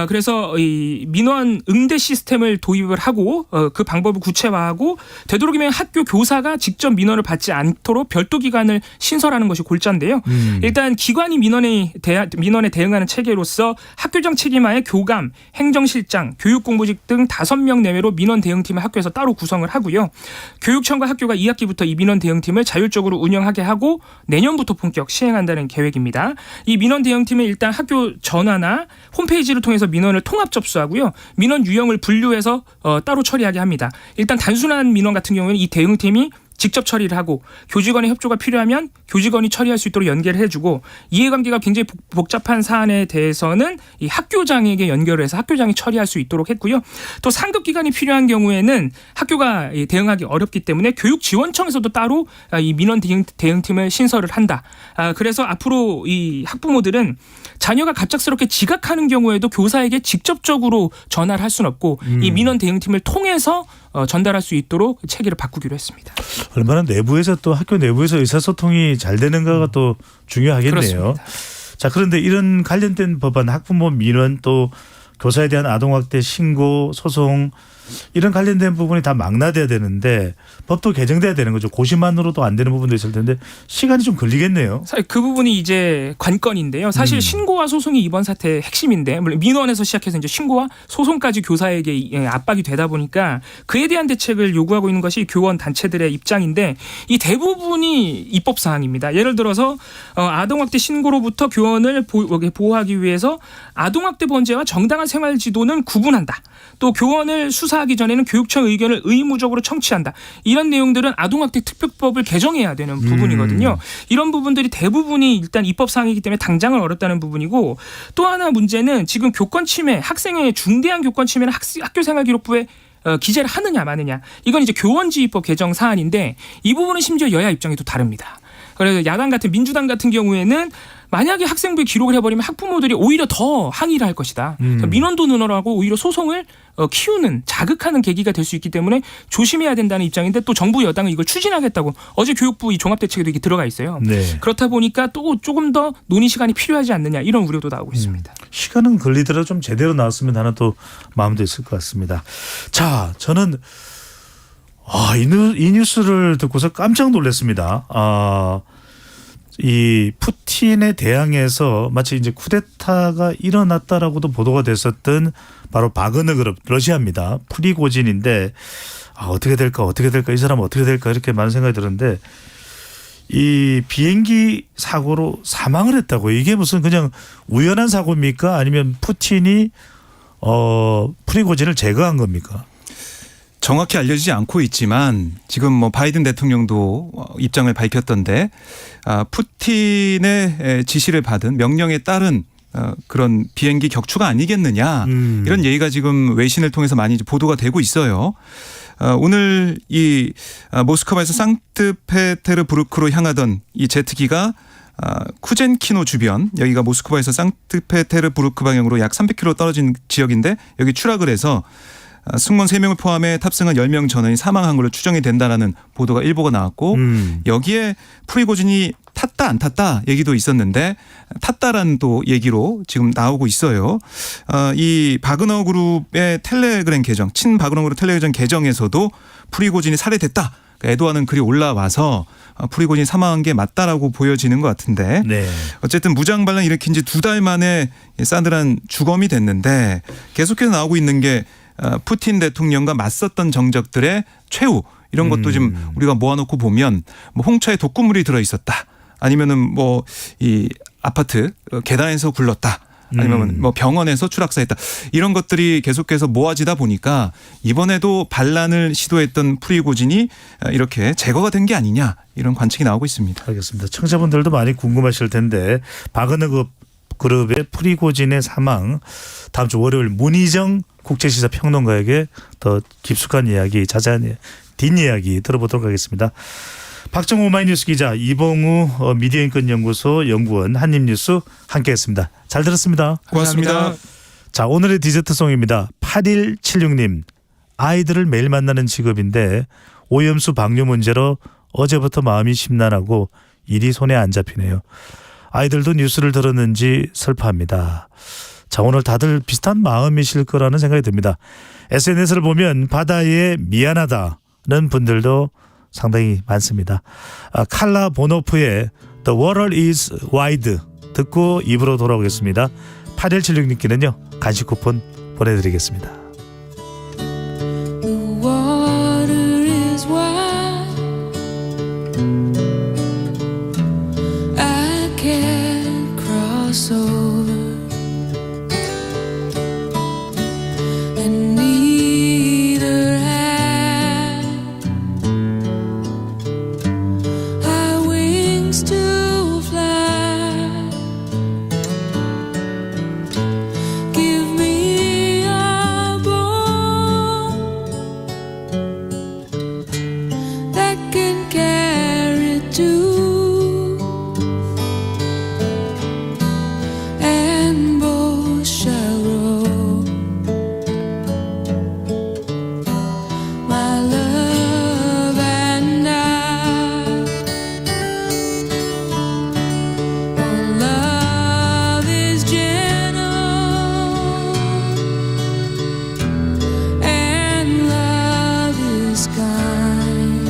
그래서 이 민원 응대 시스템을 도입을 하고 그 방법을 구체화하고 되도록이면 학교 교사가 직접 민원을 받지 않도록 별도 기관을 신설하는 것이 골자인데요. 일단 기관이 민원에 대응하는 체계로서 학교장 책임하에 교감, 행정실장, 교육공보직 등 5명 내외로 민원 대응팀을 학교에서 따로 구성을 하고요. 교육청과 학교가 2학기부터 이 민원 대응팀을 자율적으로 운영하게 하고 내년부터 본격 시행한다는 계획입니다. 이 민원 대응팀은 일단 학교 전화나 홈페이지를 통해서 민원을 통합 접수하고요. 민원 유형을 분류해서 따로 처리하게 합니다. 일단 단순한 민원 같은 경우에는 이 대응팀이 직접 처리를 하고 교직원의 협조가 필요하면 교직원이 처리할 수 있도록 연계를 해주고 이해관계가 굉장히 복잡한 사안에 대해서는 이 학교장에게 연결을 해서 학교장이 처리할 수 있도록 했고요. 또 상급 기관이 필요한 경우에는 학교가 대응하기 어렵기 때문에 교육지원청에서도 따로 이 민원 대응팀을 신설을 한다. 그래서 앞으로 이 학부모들은 자녀가 갑작스럽게 지각하는 경우에도 교사에게 직접적으로 전화를 할 수는 없고 이 민원 대응팀을 통해서 전달할 수 있도록 체계를 바꾸기로 했습니다. 얼마나 내부에서 또 학교 내부에서 의사소통이 잘 되는가가 또 중요하겠네요. 그렇습니다. 자, 그런데 이런 관련된 법안 학부모 민원 또 교사에 대한 아동학대 신고 소송 이런 관련된 부분이 다 망라돼야 되는데 법도 개정돼야 되는 거죠. 고시만으로도 안 되는 부분도 있을 텐데 시간이 좀 걸리겠네요. 사실 그 부분이 이제 관건인데요. 사실 신고와 소송이 이번 사태의 핵심인데 물론 민원에서 시작해서 이제 신고와 소송까지 교사에게 압박이 되다 보니까 그에 대한 대책을 요구하고 있는 것이 교원 단체들의 입장인데 이 대부분이 입법 사항입니다. 예를 들어서 아동학대 신고로부터 교원을 보호하기 위해서 아동학대 범죄와 정당한 생활 지도는 구분한다. 또 교원을 수사하기 전에는 교육청 의견을 의무적으로 청취한다. 이런 내용들은 아동학대 특별법을 개정해야 되는 부분이거든요. 이런 부분들이 대부분이 일단 입법 사항이기 때문에 당장은 어렵다는 부분이고 또 하나 문제는 지금 교권 침해, 학생의 중대한 교권 침해는 학교생활기록부에 기재를 하느냐 마느냐. 이건 이제 교원지휘법 개정 사안인데 이 부분은 심지어 여야 입장이 또 다릅니다. 그래서 야당 같은 민주당 같은 경우에는 만약에 학생부에 기록을 해버리면 학부모들이 오히려 더 항의를 할 것이다. 민원도 늘어나고 오히려 소송을 키우는 자극하는 계기가 될 수 있기 때문에 조심해야 된다는 입장인데 또 정부 여당은 이걸 추진하겠다고 어제 교육부 이 종합대책에도 이게 들어가 있어요. 네. 그렇다 보니까 또 조금 더 논의 시간이 필요하지 않느냐 이런 우려도 나오고 있습니다. 시간은 걸리더라도 좀 제대로 나왔으면 하는 또 마음도 있을 것 같습니다. 자, 저는 이 뉴스를 듣고서 깜짝 놀랐습니다. 이 푸틴에 대항해서 마치 이제 쿠데타가 일어났다라고도 보도가 됐었던 바로 바그너 그룹 러시아입니다. 프리고진인데 어떻게 될까 이 사람 어떻게 될까 이렇게 많은 생각이 들었는데 이 비행기 사고로 사망을 했다고. 이게 무슨 그냥 우연한 사고입니까? 아니면 푸틴이 프리고진을 제거한 겁니까? 정확히 알려지지 않고 있지만 지금 뭐 바이든 대통령도 입장을 밝혔던데 푸틴의 지시를 받은 명령에 따른 그런 비행기 격추가 아니겠느냐 이런 얘기가 지금 외신을 통해서 많이 보도가 되고 있어요. 오늘 이 모스크바에서 상트페테르부르크로 향하던 이 제트기가 쿠젠키노 주변 여기가 모스크바에서 상트페테르부르크 방향으로 약 300km 떨어진 지역인데 여기 추락을 해서 승무원 3명을 포함해 탑승한 10명 전원이 사망한 걸로 추정이 된다라는 보도가 일보가 나왔고 여기에 프리고진이 탔다 안 탔다 얘기도 있었는데 탔다라는 또 얘기로 지금 나오고 있어요. 이 바그너 그룹의 텔레그램 계정 친바그너 그룹 텔레그램 계정에서도 프리고진이 살해됐다. 애도하는 글이 올라와서 프리고진이 사망한 게 맞다라고 보여지는 것 같은데 네. 어쨌든 무장 반란 일으킨 지 2달 만에 싸늘한 주검이 됐는데 계속해서 나오고 있는 게 푸틴 대통령과 맞섰던 정적들의 최후 이런 것도 지금 우리가 모아놓고 보면 뭐 홍차에 독극물이 들어 있었다. 아니면은 뭐 이 아파트 계단에서 굴렀다. 아니면 뭐 병원에서 추락사했다. 이런 것들이 계속해서 모아지다 보니까 이번에도 반란을 시도했던 프리고진이 이렇게 제거가 된 게 아니냐 이런 관측이 나오고 있습니다. 알겠습니다. 청자분들도 많이 궁금하실 텐데 바그너 그룹의 프리고진의 사망 다음 주 월요일 문희정 국제시사평론가에게 더 깊숙한 이야기 자세한 뒷이야기 들어보도록 하겠습니다. 박정호 오마이뉴스 기자 이봉우 미디어인권연구소 연구원 한입뉴스 함께했습니다. 잘 들었습니다. 고맙습니다. 자, 오늘의 디저트송입니다. 8176님 아이들을 매일 만나는 직업인데 오염수 방류 문제로 어제부터 마음이 심란하고 일이 손에 안 잡히네요. 아이들도 뉴스를 들었는지 슬퍼합니다. 자, 오늘 다들 비슷한 마음이실 거라는 생각이 듭니다. SNS를 보면 바다에 미안하다는 분들도 상당히 많습니다. 칼라 보노프의 The Water is Wide 듣고 입으로 돌아오겠습니다. 8176님께는요 간식 쿠폰 보내드리겠습니다. The water is wide. I can't cross over. And neither have I wings to fly. Give me a boat that can carry two, and both shall row. My love and I. Oh, love is gentle, and love is kind.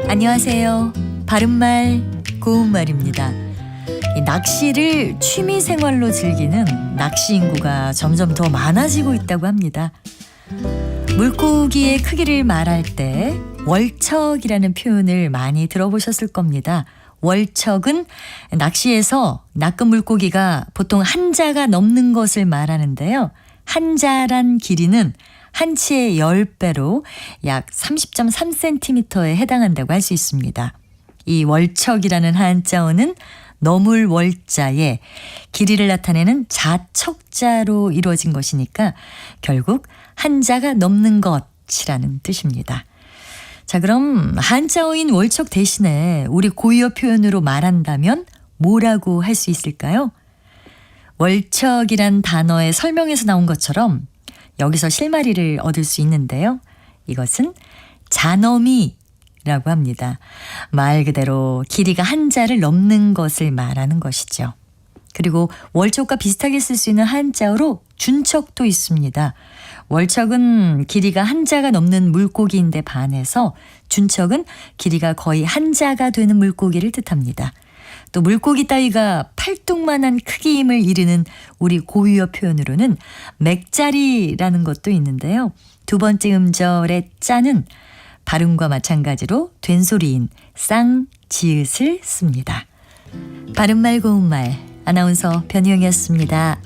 안녕하세요. 바른말 고운말입니다. 이 낚시를 취미 생활로 즐기는 낚시 인구가 점점 더 많아지고 있다고 합니다. 물고기의 크기를 말할 때 월척이라는 표현을 많이 들어보셨을 겁니다. 월척은 낚시에서 낚은 물고기가 보통 한 자가 넘는 것을 말하는데요. 한 자란 길이는 한치의 10배로 약 30.3cm에 해당한다고 할 수 있습니다. 이 월척이라는 한자어는 너물 월자에 길이를 나타내는 자척자로 이루어진 것이니까 결국 한자가 넘는 것이라는 뜻입니다. 자, 그럼 한자어인 월척 대신에 우리 고유어 표현으로 말한다면 뭐라고 할 수 있을까요? 월척이란 단어의 설명에서 나온 것처럼 여기서 실마리를 얻을 수 있는데요. 이것은 잔어미라고 합니다. 말 그대로 길이가 한 자를 넘는 것을 말하는 것이죠. 그리고 월척과 비슷하게 쓸 수 있는 한자어로 준척도 있습니다. 월척은 길이가 한 자가 넘는 물고기인데 반해서 준척은 길이가 거의 한 자가 되는 물고기를 뜻합니다. 또 물고기 따위가 팔뚝만한 크기임을 이르는 우리 고유어 표현으로는 맥자리라는 것도 있는데요. 두 번째 음절의 자는 발음과 마찬가지로 된소리인 쌍지읒을 씁니다. 바른말 고운말 아나운서 변희영이었습니다.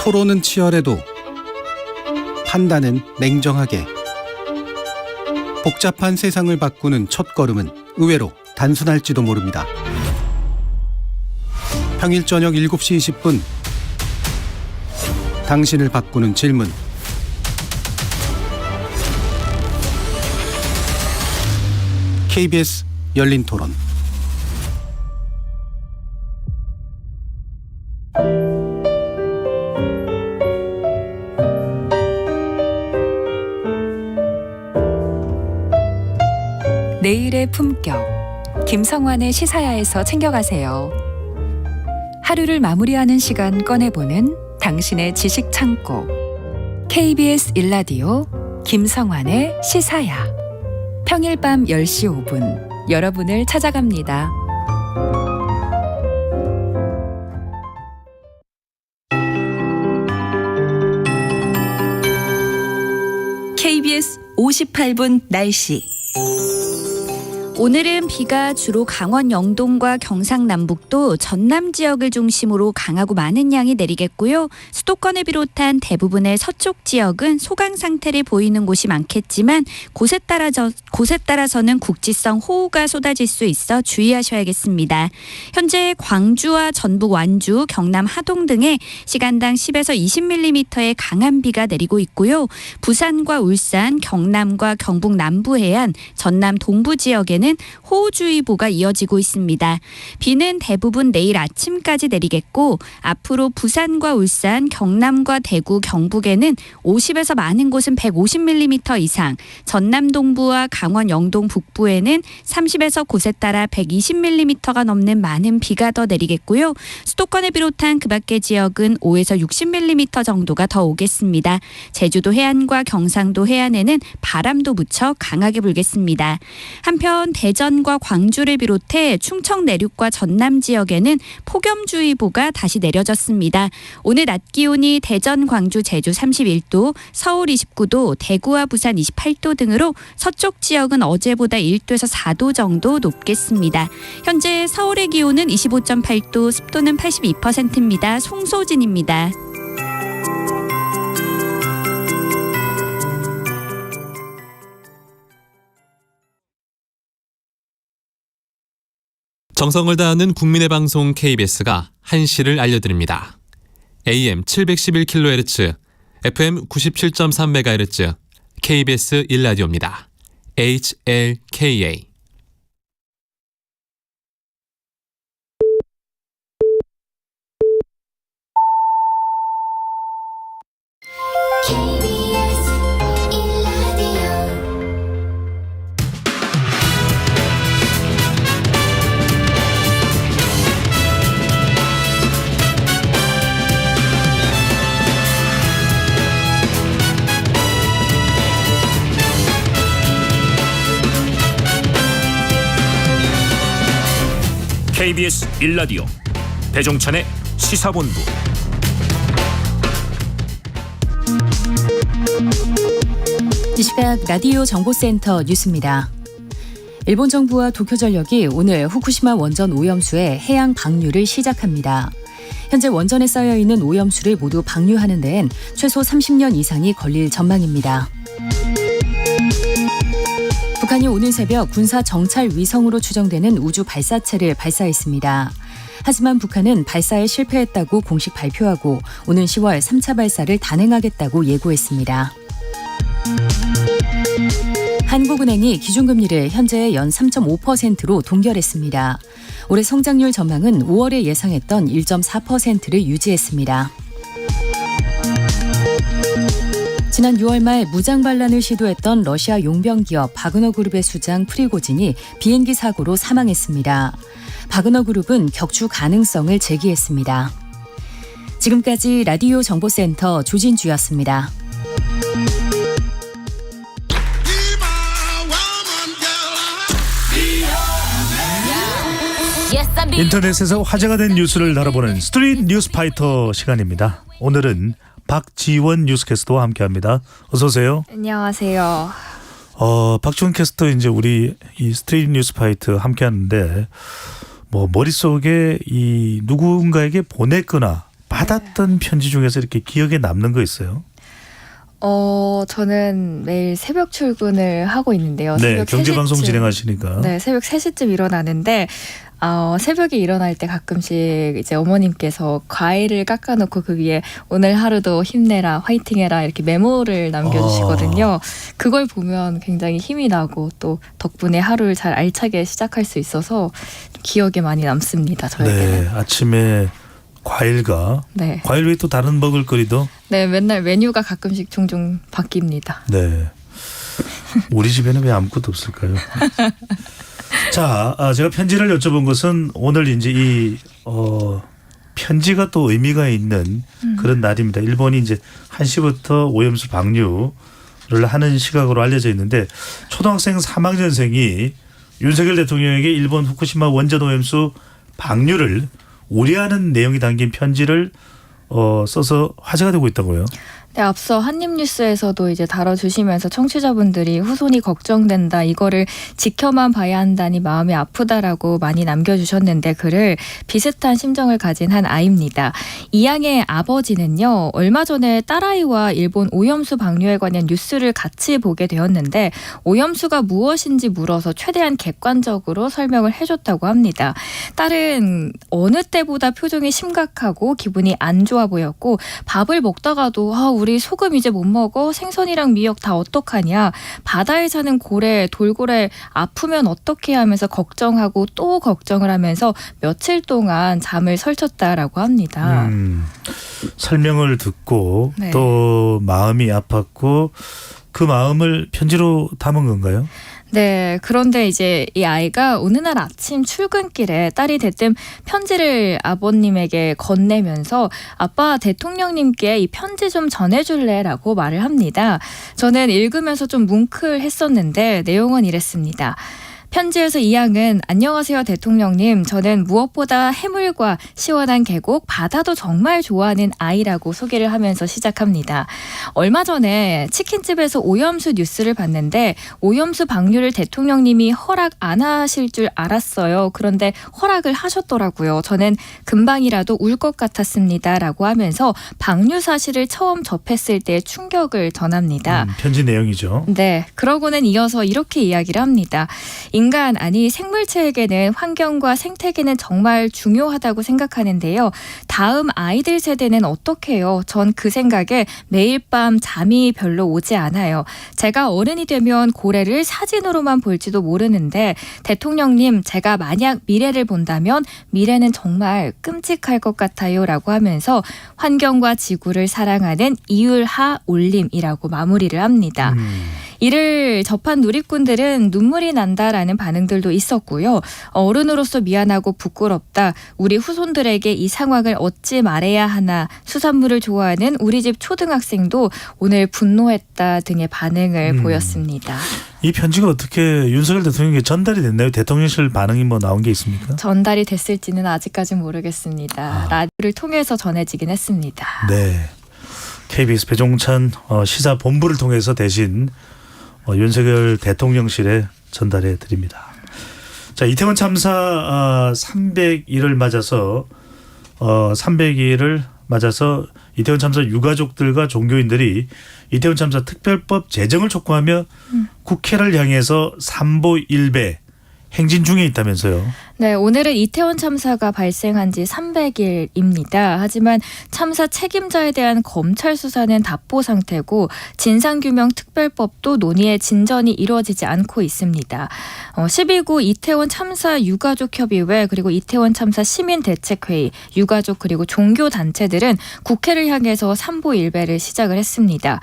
토론은 치열해도 판단은 냉정하게. 복잡한 세상을 바꾸는 첫걸음은 의외로 단순할지도 모릅니다. 평일 저녁 7시 20분 당신을 바꾸는 질문. KBS 열린 토론. 내일의 품격, 김성환의 시사야에서 챙겨가세요. 하루를 마무리하는 시간 꺼내보는 당신의 지식 창고. KBS 일라디오 김성환의 시사야. 평일 밤 10시 5분 여러분을 찾아갑니다. KBS 58분 날씨. 오늘은 비가 주로 강원 영동과 경상남북도 전남 지역을 중심으로 강하고 많은 양이 내리겠고요. 수도권을 비롯한 대부분의 서쪽 지역은 소강 상태를 보이는 곳이 많겠지만 곳에 따라서는 국지성 호우가 쏟아질 수 있어 주의하셔야겠습니다. 현재 광주와 전북 완주, 경남 하동 등에 시간당 10에서 20mm의 강한 비가 내리고 있고요. 부산과 울산, 경남과 경북 남부 해안, 전남 동부 지역에는 호우주의보가 이어지고 있습니다. 비는 대부분 내일 아침까지 내리겠고 앞으로 부산과 울산, 경남과 대구, 경북에는 50에서 많은 곳은 150mm 이상, 전남 동부와 강원 영동 북부에는 30에서 곳에 따라 120mm가 넘는 많은 비가 더 내리겠고요. 수도권을 비롯한 그 밖의 지역은 5에서 60mm 정도가 더 오겠습니다. 제주도 해안과 경상도 해안에는 바람도 무척 강하게 불겠습니다. 한편 대전과 광주를 비롯해 충청 내륙과 전남 지역에는 폭염주의보가 다시 내려졌습니다. 오늘 낮 기온이 대전, 광주, 제주 31도, 서울 29도, 대구와 부산 28도 등으로 서쪽 지역은 어제보다 1도에서 4도 정도 높겠습니다. 현재 서울의 기온은 25.8도, 습도는 82%입니다. 송소진입니다. 정성을 다하는 국민의 방송 KBS가 한시를 알려드립니다. AM 711kHz, FM 97.3MHz, KBS 1라디오입니다. HLKA. KBS 1라디오 배종찬의 시사본부. 이 시각 라디오 정보센터 뉴스입니다. 일본 정부와 도쿄전력이 오늘 후쿠시마 원전 오염수의 해양 방류를 시작합니다. 현재 원전에 쌓여있는 오염수를 모두 방류하는 데엔 최소 30년 이상이 걸릴 전망입니다. 북한이 오늘 새벽 군사 정찰 위성으로 추정되는 우주 발사체를 발사했습니다. 하지만 북한은 발사에 실패했다고 공식 발표하고 오는 10월 3차 발사를 단행하겠다고 예고했습니다. 한국은행이 기준금리를 현재의 연 3.5%로 동결했습니다. 올해 성장률 전망은 5월에 예상했던 1.4%를 유지했습니다. 지난 6월 말 무장 반란을 시도했던 러시아 용병 기업 바그너 그룹의 수장 프리고진이 비행기 사고로 사망했습니다. 바그너 그룹은 격추 가능성을 제기했습니다. 지금까지 라디오 정보센터 조진주였습니다. 인터넷에서 화제가 된 뉴스를 다뤄보는 스트릿 뉴스파이터 시간입니다. 오늘은 박지원 뉴스캐스터와 함께합니다. 어서 오세요. 안녕하세요. 박지원 캐스터 이제 우리 이 스트릿 뉴스파이터 함께하는데 뭐 머릿속에 이 누군가에게 보냈거나 받았던 편지 중에서 이렇게 기억에 남는 거 있어요? 저는 매일 새벽 출근을 하고 있는데요. 네, 새벽 경제방송 3시쯤, 진행하시니까. 네, 새벽 3시쯤 일어나는데 새벽에 일어날 때 가끔씩 이제 어머님께서 과일을 깎아놓고 그 위에 오늘 하루도 힘내라, 화이팅해라 이렇게 메모를 남겨주시거든요. 그걸 보면 굉장히 힘이 나고 또 덕분에 하루를 잘 알차게 시작할 수 있어서 기억에 많이 남습니다. 저에게는. 네, 아침에 과일과 네. 과일 외에 또 다른 먹을거리도 네, 맨날 메뉴가 가끔씩 종종 바뀝니다. 네. 우리 집에는 왜 아무것도 없을까요? 자, 제가 편지를 여쭤본 것은 오늘 이제 이 편지가 또 의미가 있는 그런 날입니다. 일본이 이제 1시부터 오염수 방류를 하는 시각으로 알려져 있는데 초등학생 사망전생이 윤석열 대통령에게 일본 후쿠시마 원전 오염수 방류를 우려하는 내용이 담긴 편지를 써서 화제가 되고 있다고요. 네, 앞서 한입뉴스에서도 이제 다뤄주시면서 청취자분들이 후손이 걱정된다, 이거를 지켜만 봐야 한다니 마음이 아프다라고 많이 남겨주셨는데 글을 비슷한 심정을 가진 한 아이입니다. 이 양의 아버지는요, 얼마 전에 딸아이와 일본 오염수 방류에 관한 뉴스를 같이 보게 되었는데 오염수가 무엇인지 물어서 최대한 객관적으로 설명을 해줬다고 합니다. 딸은 어느 때보다 표정이 심각하고 기분이 안 좋아 보였고 밥을 먹다가도 우리 소금 이제 못 먹어? 생선이랑 미역 다 어떡하냐? 바다에 사는 고래, 돌고래 아프면 어떻게 하면서 걱정하고 또 걱정을 하면서 며칠 동안 잠을 설쳤다라고 합니다. 설명을 듣고 네. 또 마음이 아팠고 그 마음을 편지로 담은 건가요? 네, 그런데 이제 이 아이가 어느 날 아침 출근길에 딸이 대뜸 편지를 아버님에게 건네면서 아빠, 대통령님께 이 편지 좀 전해줄래라고 말을 합니다. 저는 읽으면서 좀 뭉클했었는데 내용은 이랬습니다. 편지에서 이 양은 안녕하세요 대통령님, 저는 무엇보다 해물과 시원한 계곡, 바다도 정말 좋아하는 아이라고 소개를 하면서 시작합니다. 얼마 전에 치킨집에서 오염수 뉴스를 봤는데 오염수 방류를 대통령님이 허락 안 하실 줄 알았어요. 그런데 허락을 하셨더라고요. 저는 금방이라도 울 것 같았습니다 라고 하면서 방류 사실을 처음 접했을 때의 충격을 전합니다. 편지 내용이죠. 네, 그러고는 이어서 이렇게 이야기를 합니다. 인간, 아니 생물체에게는 환경과 생태계는 정말 중요하다고 생각하는데요. 다음 아이들 세대는 어떻게 해요? 전 그 생각에 매일 밤 잠이 별로 오지 않아요. 제가 어른이 되면 고래를 사진으로만 볼지도 모르는데 대통령님, 제가 만약 미래를 본다면 미래는 정말 끔찍할 것 같아요 라고 하면서 환경과 지구를 사랑하는 이율하 올림이라고 마무리를 합니다. 이를 접한 누리꾼들은 눈물이 난다라는 반응들도 있었고요. 어른으로서 미안하고 부끄럽다. 우리 후손들에게 이 상황을 어찌 말해야 하나. 수산물을 좋아하는 우리 집 초등학생도 오늘 분노했다 등의 반응을 보였습니다. 이 편지가 어떻게 윤석열 대통령에게 전달이 됐나요? 대통령실 반응이 뭐 나온 게 있습니까? 전달이 됐을지는 아직까지 모르겠습니다. 라디오를 통해서 전해지긴 했습니다. 네. KBS 배종찬 시사본부를 통해서 대신 윤석열 대통령실에 전달해 드립니다. 자, 이태원 참사 300일을 맞아서 300일을 맞아서 이태원 참사 유가족들과 종교인들이 이태원 참사 특별법 제정을 촉구하며 국회를 향해서 삼보일배 행진 중에 있다면서요. 네, 오늘은 이태원 참사가 발생한 지 300일입니다. 하지만 참사 책임자에 대한 검찰 수사는 답보 상태고 진상규명 특별법도 논의에 진전이 이루어지지 않고 있습니다. 12구 이태원 참사 유가족협의회 그리고 이태원 참사 시민대책회의, 유가족 그리고 종교단체들은 국회를 향해서 삼보일배를 시작을 했습니다.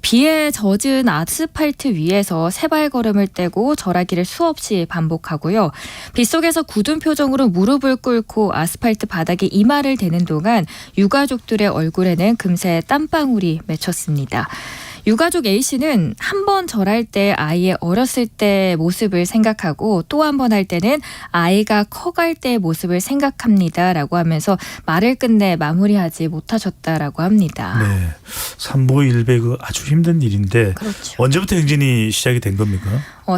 비에 젖은 아스팔트 위에서 세발걸음을 떼고 절하기를 수없이 반복하고요. 빗속에서 굳은 표정으로 무릎을 꿇고 아스팔트 바닥에 이마를 대는 동안 유가족들의 얼굴에는 금세 땀방울이 맺혔습니다. 유가족 A씨는 한 번 절할 때 아이의 어렸을 때 모습을 생각하고 또 한 번 할 때는 아이가 커갈 때의 모습을 생각합니다라고 하면서 말을 끝내 마무리하지 못하셨다라고 합니다. 네, 삼보일배 그 아주 힘든 일인데 그렇죠. 언제부터 행진이 시작이 된 겁니까?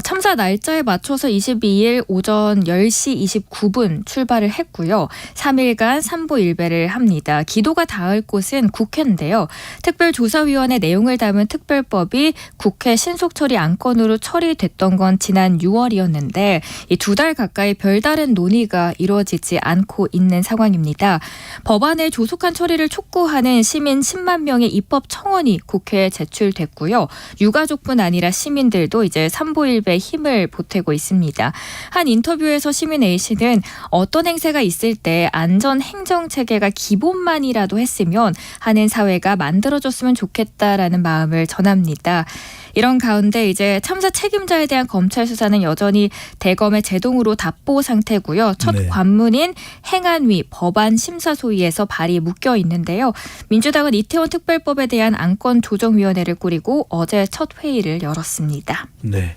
참사 날짜에 맞춰서 22일 오전 10시 29분 출발을 했고요. 3일간 삼보일배를 합니다. 기도가 닿을 곳은 국회인데요. 특별조사위원회 내용을 담은 특별법이 국회 신속처리 안건으로 처리됐던 건 지난 6월이었는데 이 2달 가까이 별다른 논의가 이루어지지 않고 있는 상황입니다. 법안의 조속한 처리를 촉구하는 시민 10만 명의 입법 청원이 국회에 제출됐고요. 유가족뿐 아니라 시민들도 이제 삼보일배 힘을 보태고 있습니다. 한 인터뷰에서 시민 A씨는 어떤 행세가 있을 때 안전 행정 체계가 기본만이라도 했으면 하는 사회가 만들어졌으면 좋겠다라는 마음을 전합니다. 이런 가운데 이제 참사 책임자에 대한 검찰 수사는 여전히 대검의 제동으로 답보 상태고요. 첫 관문인 행안위 법안 심사 소위에서 발이 묶여 있는데요. 민주당은 이태원 특별법에 대한 안건조정위원회를 꾸리고 어제 첫 회의를 열었습니다. 네.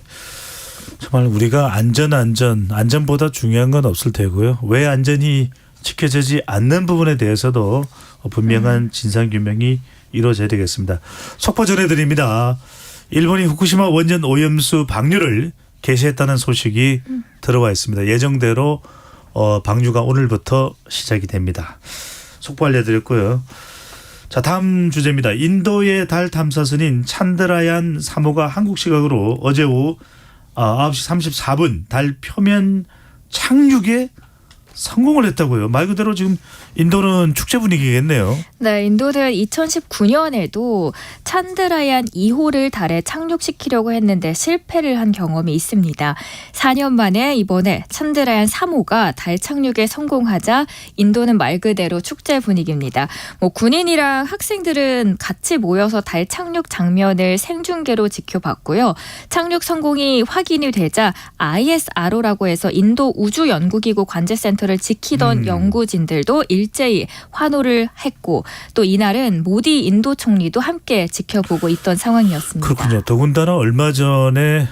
정말 우리가 안전보다 중요한 건 없을 테고요. 왜 안전이 지켜지지 않는 부분에 대해서도 분명한 진상규명이 이루어져야 되겠습니다. 속보 전해드립니다. 일본이 후쿠시마 원전 오염수 방류를 개시했다는 소식이 들어와 있습니다. 예정대로 방류가 오늘부터 시작이 됩니다. 속보 알려드렸고요. 자, 다음 주제입니다. 인도의 달 탐사선인 찬드라얀 3호가 한국 시각으로 어제 오후 9시 34분 달 표면 착륙에 성공을 했다고요. 말 그대로 지금 인도는 축제 분위기겠네요. 네, 인도는 2019년에도 찬드라얀 2호를 달에 착륙시키려고 했는데 실패를 한 경험이 있습니다. 4년 만에 이번에 찬드라얀 3호가 달 착륙에 성공하자 인도는 말 그대로 축제 분위기입니다. 군인이랑 학생들은 같이 모여서 달 착륙 장면을 생중계로 지켜봤고요. 착륙 성공이 확인이 되자 ISRO라고 해서 인도 우주연구기구 관제센터를 지키던 연구진들도 일제히 환호를 했고 또 이날은 모디 인도 총리도 함께 지켜보고 있던 상황이었습니다. 그렇군요. 더군다나 얼마 전에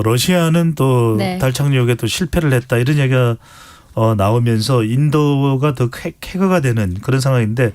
러시아는 또 달 착륙에 또 실패를 했다 이런 얘기가 나오면서 인도가 더 쾌거가 되는 그런 상황인데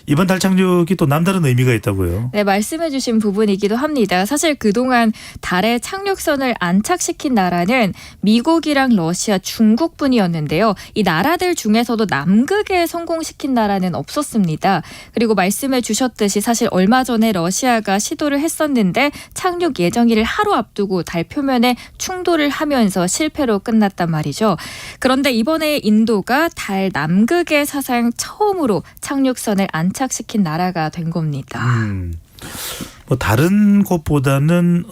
이번 달 착륙이 또 남다른 의미가 있다고요. 네, 말씀해 주신 부분이기도 합니다. 사실 그동안 달에 착륙선을 안착시킨 나라는 미국이랑 러시아, 중국뿐이었는데요. 이 나라들 중에서도 남극에 성공시킨 나라는 없었습니다. 그리고 말씀해 주셨듯이 사실 얼마 전에 러시아가 시도를 했었는데 착륙 예정일을 하루 앞두고 달 표면에 충돌을 하면서 실패로 끝났단 말이죠. 그런데 이번에 인도가 달 남극의 사상 처음으로 착륙선을 안착시킨 나라가 된 겁니다. 다른 곳보다는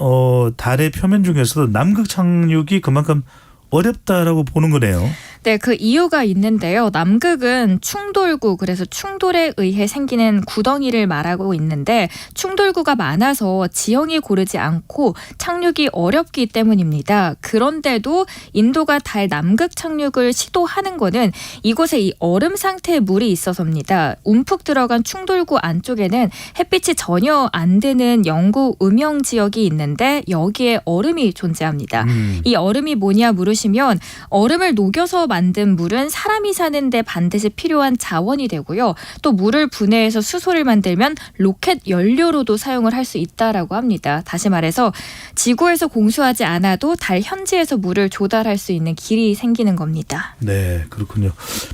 달의 표면 중에서도 남극 착륙이 그만큼 어렵다라고 보는 거네요. 네, 그 이유가 있는데요. 남극은 충돌구, 그래서 충돌에 의해 생기는 구덩이를 말하고 있는데 충돌구가 많아서 지형이 고르지 않고 착륙이 어렵기 때문입니다. 그런데도 인도가 달 남극 착륙을 시도하는 거는 이곳에 이 얼음 상태의 물이 있어서입니다. 움푹 들어간 충돌구 안쪽에는 햇빛이 전혀 안 드는 영구 음영 지역이 있는데 여기에 얼음이 존재합니다. 이 얼음이 뭐냐 물으시면 얼음을 녹여서 만든 물은 사람이 사는데 반드시 필요한 자원이 되고요. 또 물을 분해해서 수소를 만들면 로켓 연료로도 사용을 할 수 있다라고 합니다. 다시 말해서 지구에서 공수하지 않아도 달 현지에서 물을 조달할 수 있는 길이 생기는 겁니다. 네, 그렇군요.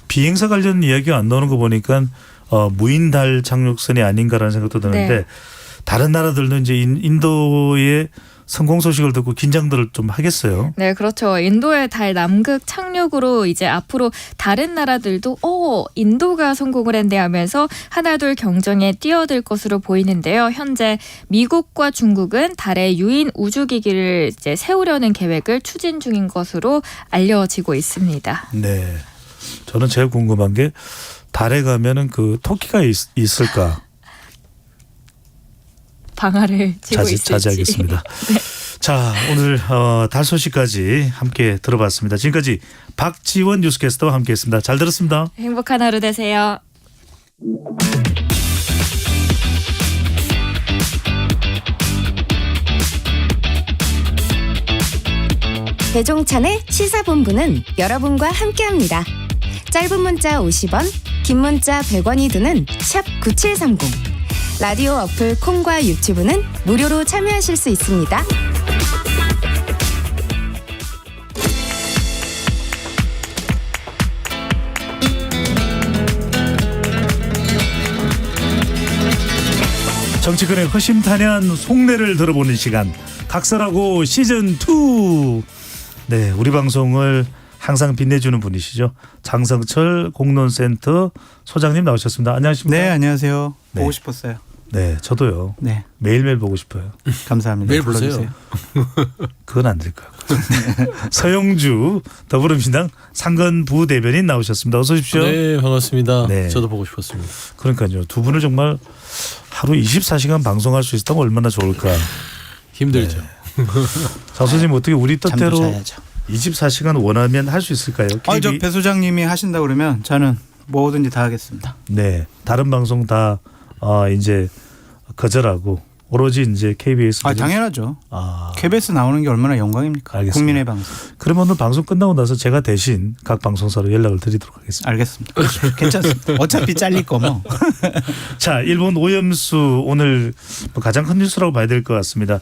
비행사 관련 이야기가 안 나오는 거 보니까 무인 달 착륙선이 아닌가라는 생각도 드는데 네. 다른 나라들도 이제 인도의 성공 소식을 듣고 긴장들을 좀 하겠어요. 네, 그렇죠. 인도의 달 남극 착륙으로 이제 앞으로 다른 나라들도 인도가 성공을 했네 하면서 하나둘 경쟁에 뛰어들 것으로 보이는데요. 현재 미국과 중국은 달에 유인 우주기기를 이제 세우려는 계획을 추진 중인 것으로 알려지고 있습니다. 네, 저는 제일 궁금한 게 달에 가면은 그 토끼가 있을까? 방아를 쥐고 있을지. 자제하겠습니다. 네. 자, 오늘 달 소식까지 함께 들어봤습니다. 지금까지 박지원 뉴스캐스터와 함께했습니다. 잘 들었습니다. 행복한 하루 되세요. 배종찬의 시사본부는 여러분과 함께합니다. 짧은 문자 50원, 긴 문자 100원이 드는 샵 9730. 라디오 어플 콩과 유튜브는 무료로 참여하실 수 있습니다. 정치권의 허심탄회한 속내를 들어보는 시간, 각설하고 시즌2. 네, 우리 방송을 항상 빛내주는 분이시죠. 장성철 공론센터 소장님 나오셨습니다. 안녕하십니까? 네, 안녕하세요. 네. 보고 싶었어요. 네, 저도요. 네. 매일매일 보고 싶어요. 감사합니다. 매일 불러주세요. 그건 안 될 것 같고. 서영주 더불어민주당 상근 부대변인 나오셨습니다. 어서 오십시오. 네, 반갑습니다. 네. 저도 보고 싶었습니다. 그러니까요. 두 분을 정말 하루 24시간 방송할 수 있다면 얼마나 좋을까. 힘들죠. 네. 자, 선생님 어떻게 우리 뜻대로 잠도 자야죠. 24시간 원하면 할 수 있을까요? 저 배 소장님이 하신다 그러면 저는 뭐든지 다 하겠습니다. 네, 다른 방송 다 이제 거절하고 오로지 이제 KBS. 당연하죠. KBS 나오는 게 얼마나 영광입니까? 알겠습니다. 국민의 방송. 그러면 오늘 방송 끝나고 나서 제가 대신 각 방송사로 연락을 드리도록 하겠습니다. 알겠습니다. 괜찮습니다. 어차피 잘릴 거 뭐. 자, 일본 오염수 오늘 가장 큰 뉴스라고 봐야 될 것 같습니다.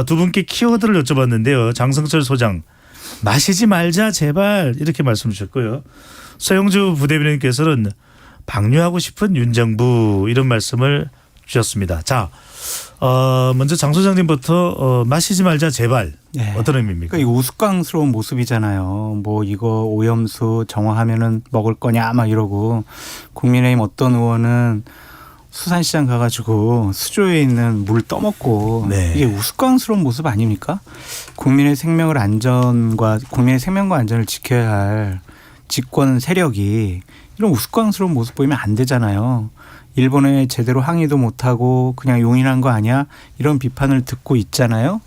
두 분께 키워드를 여쭤봤는데요. 장성철 소장, 마시지 말자 제발 이렇게 말씀 주셨고요. 서영주 부대변인께서는 방류하고 싶은 윤 정부 이런 말씀을 주셨습니다. 자, 먼저 장 소장님부터 마시지 말자 제발. 네. 어떤 의미입니까? 그러니까 이 우스꽝스러운 모습이잖아요. 뭐 이거 오염수 정화하면은 먹을 거냐 막 이러고, 국민의힘 어떤 의원은 수산시장 가가지고 수조에 있는 물 떠먹고. 네. 이게 우스꽝스러운 모습 아닙니까? 국민의 생명과 안전을 지켜야 할 집권 세력이 이런 우스꽝스러운 모습 보이면 안 되잖아요. 일본에 제대로 항의도 못하고 그냥 용인한 거 아니야? 이런 비판을 듣고 있잖아요.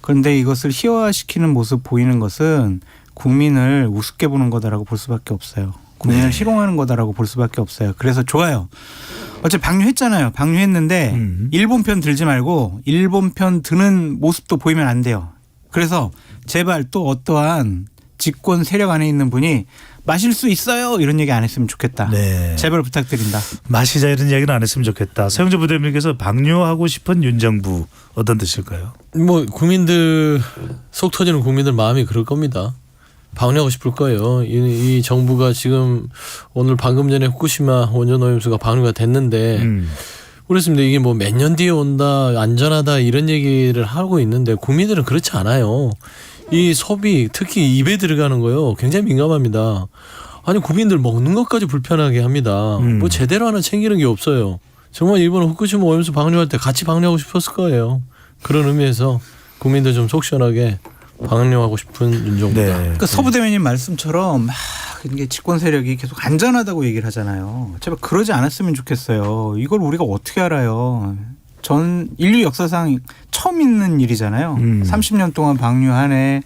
그런데 이것을 희화화시키는 모습 보이는 것은 국민을 우습게 보는 거다라고 볼 수밖에 없어요. 국민을 희롱하는 거다라고 볼 수밖에 없어요. 그래서 좋아요. 어차피 방류했잖아요. 방류했는데 일본 편 들지 말고 일본 편 드는 모습도 보이면 안 돼요. 그래서 제발 또 어떠한 집권 세력 안에 있는 분이 마실 수 있어요 이런 얘기 안 했으면 좋겠다. 네. 제발 부탁드린다. 마시자 이런 이야기는 안 했으면 좋겠다. 서영주 부대변인께서 방류하고 싶은 윤 정부 어떤 뜻일까요? 뭐 국민들 속 터지는 국민들 마음이 그럴 겁니다. 방류하고 싶을 거예요. 이 정부가 지금 오늘 방금 전에 후쿠시마 원전 오염수가 방류가 됐는데 그렇습니다. 이게 뭐 몇 년 뒤에 온다, 안전하다 이런 얘기를 하고 있는데 국민들은 그렇지 않아요. 이 소비, 특히 입에 들어가는 거요, 굉장히 민감합니다. 아니 국민들 먹는 것까지 불편하게 합니다. 뭐 제대로 하나 챙기는 게 없어요. 정말 일본 후쿠시마 오염수 방류할 때 같이 방류하고 싶었을 거예요. 그런 의미에서 국민들 좀 속 시원하게 방류하고 싶은 윤정부다. 그러니까 서부 대변인 말씀처럼 이게 집권 세력이 계속 안전하다고 얘기를 하잖아요. 제발 그러지 않았으면 좋겠어요. 이걸 우리가 어떻게 알아요? 전 인류 역사상 처음 있는 일이잖아요. 30년 동안 방류하네.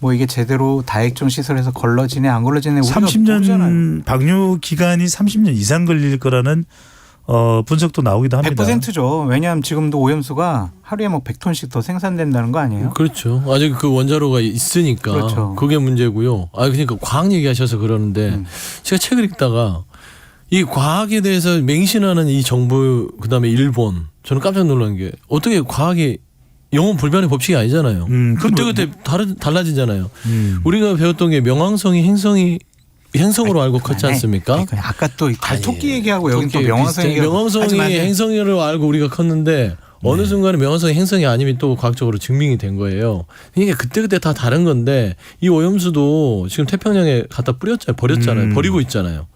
뭐 이게 제대로 다액종 시설에서 걸러지네 안 걸러지네 우리가 30년 모르잖아요. 방류 기간이 30년 이상 걸릴 거라는 분석도 나오기도 합니다. 100%죠. 왜냐하면 지금도 오염수가 하루에 뭐 100톤씩 더 생산된다는 거 아니에요? 그렇죠. 아직 그 원자로가 있으니까 그렇죠. 그게 문제고요. 그러니까 과학 얘기하셔서 그러는데 제가 책을 읽다가 이 과학에 대해서 맹신하는 이 정부 그다음에 일본 저는 깜짝 놀란 게 어떻게 과학이 영원 불변의 법칙이 아니잖아요. 그때 달라지잖아요. 우리가 배웠던 게 명왕성이 행성으로 알고 컸지 않습니까? 아까 또 토끼 얘기하고 여긴 또 명왕성 얘기하고 명왕성이 행성으로 알고 우리가 컸는데 어느 순간에 명왕성이 행성이 아님이 또 과학적으로 증명이 된 거예요. 그러니까 그때 다 다른 건데 이 오염수도 지금 태평양에 갖다 버렸잖아요. 버리고 있잖아요.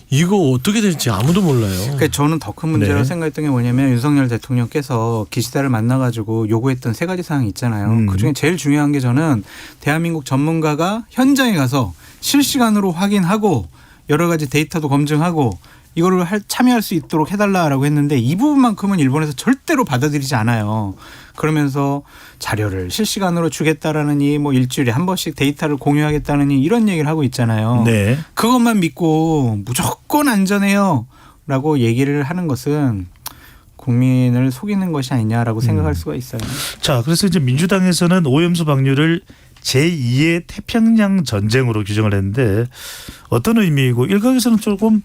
이거 어떻게 될지 아무도 몰라요. 그러니까 저는 더 큰 문제라고 생각했던 게 뭐냐면 윤석열 대통령께서 기시다를 만나가지고 요구했던 3가지 사항이 있잖아요. 그중에 제일 중요한 게 저는 대한민국 전문가가 현장에 가서 실시간으로 확인하고 여러 가지 데이터도 검증하고 이거를 참여할 수 있도록 해달라라고 했는데 이 부분만큼은 일본에서 절대로 받아들이지 않아요. 그러면서 자료를 실시간으로 주겠다라느니 뭐 일주일에 한 번씩 데이터를 공유하겠다느니 이런 얘기를 하고 있잖아요. 네. 그것만 믿고 무조건 안전해요 라고 얘기를 하는 것은 국민을 속이는 것이 아니냐라고 생각할 수가 있어요. 자, 그래서 이제 민주당에서는 오염수 방류를 제2의 태평양 전쟁으로 규정을 했는데 어떤 의미이고 일각에서는 조금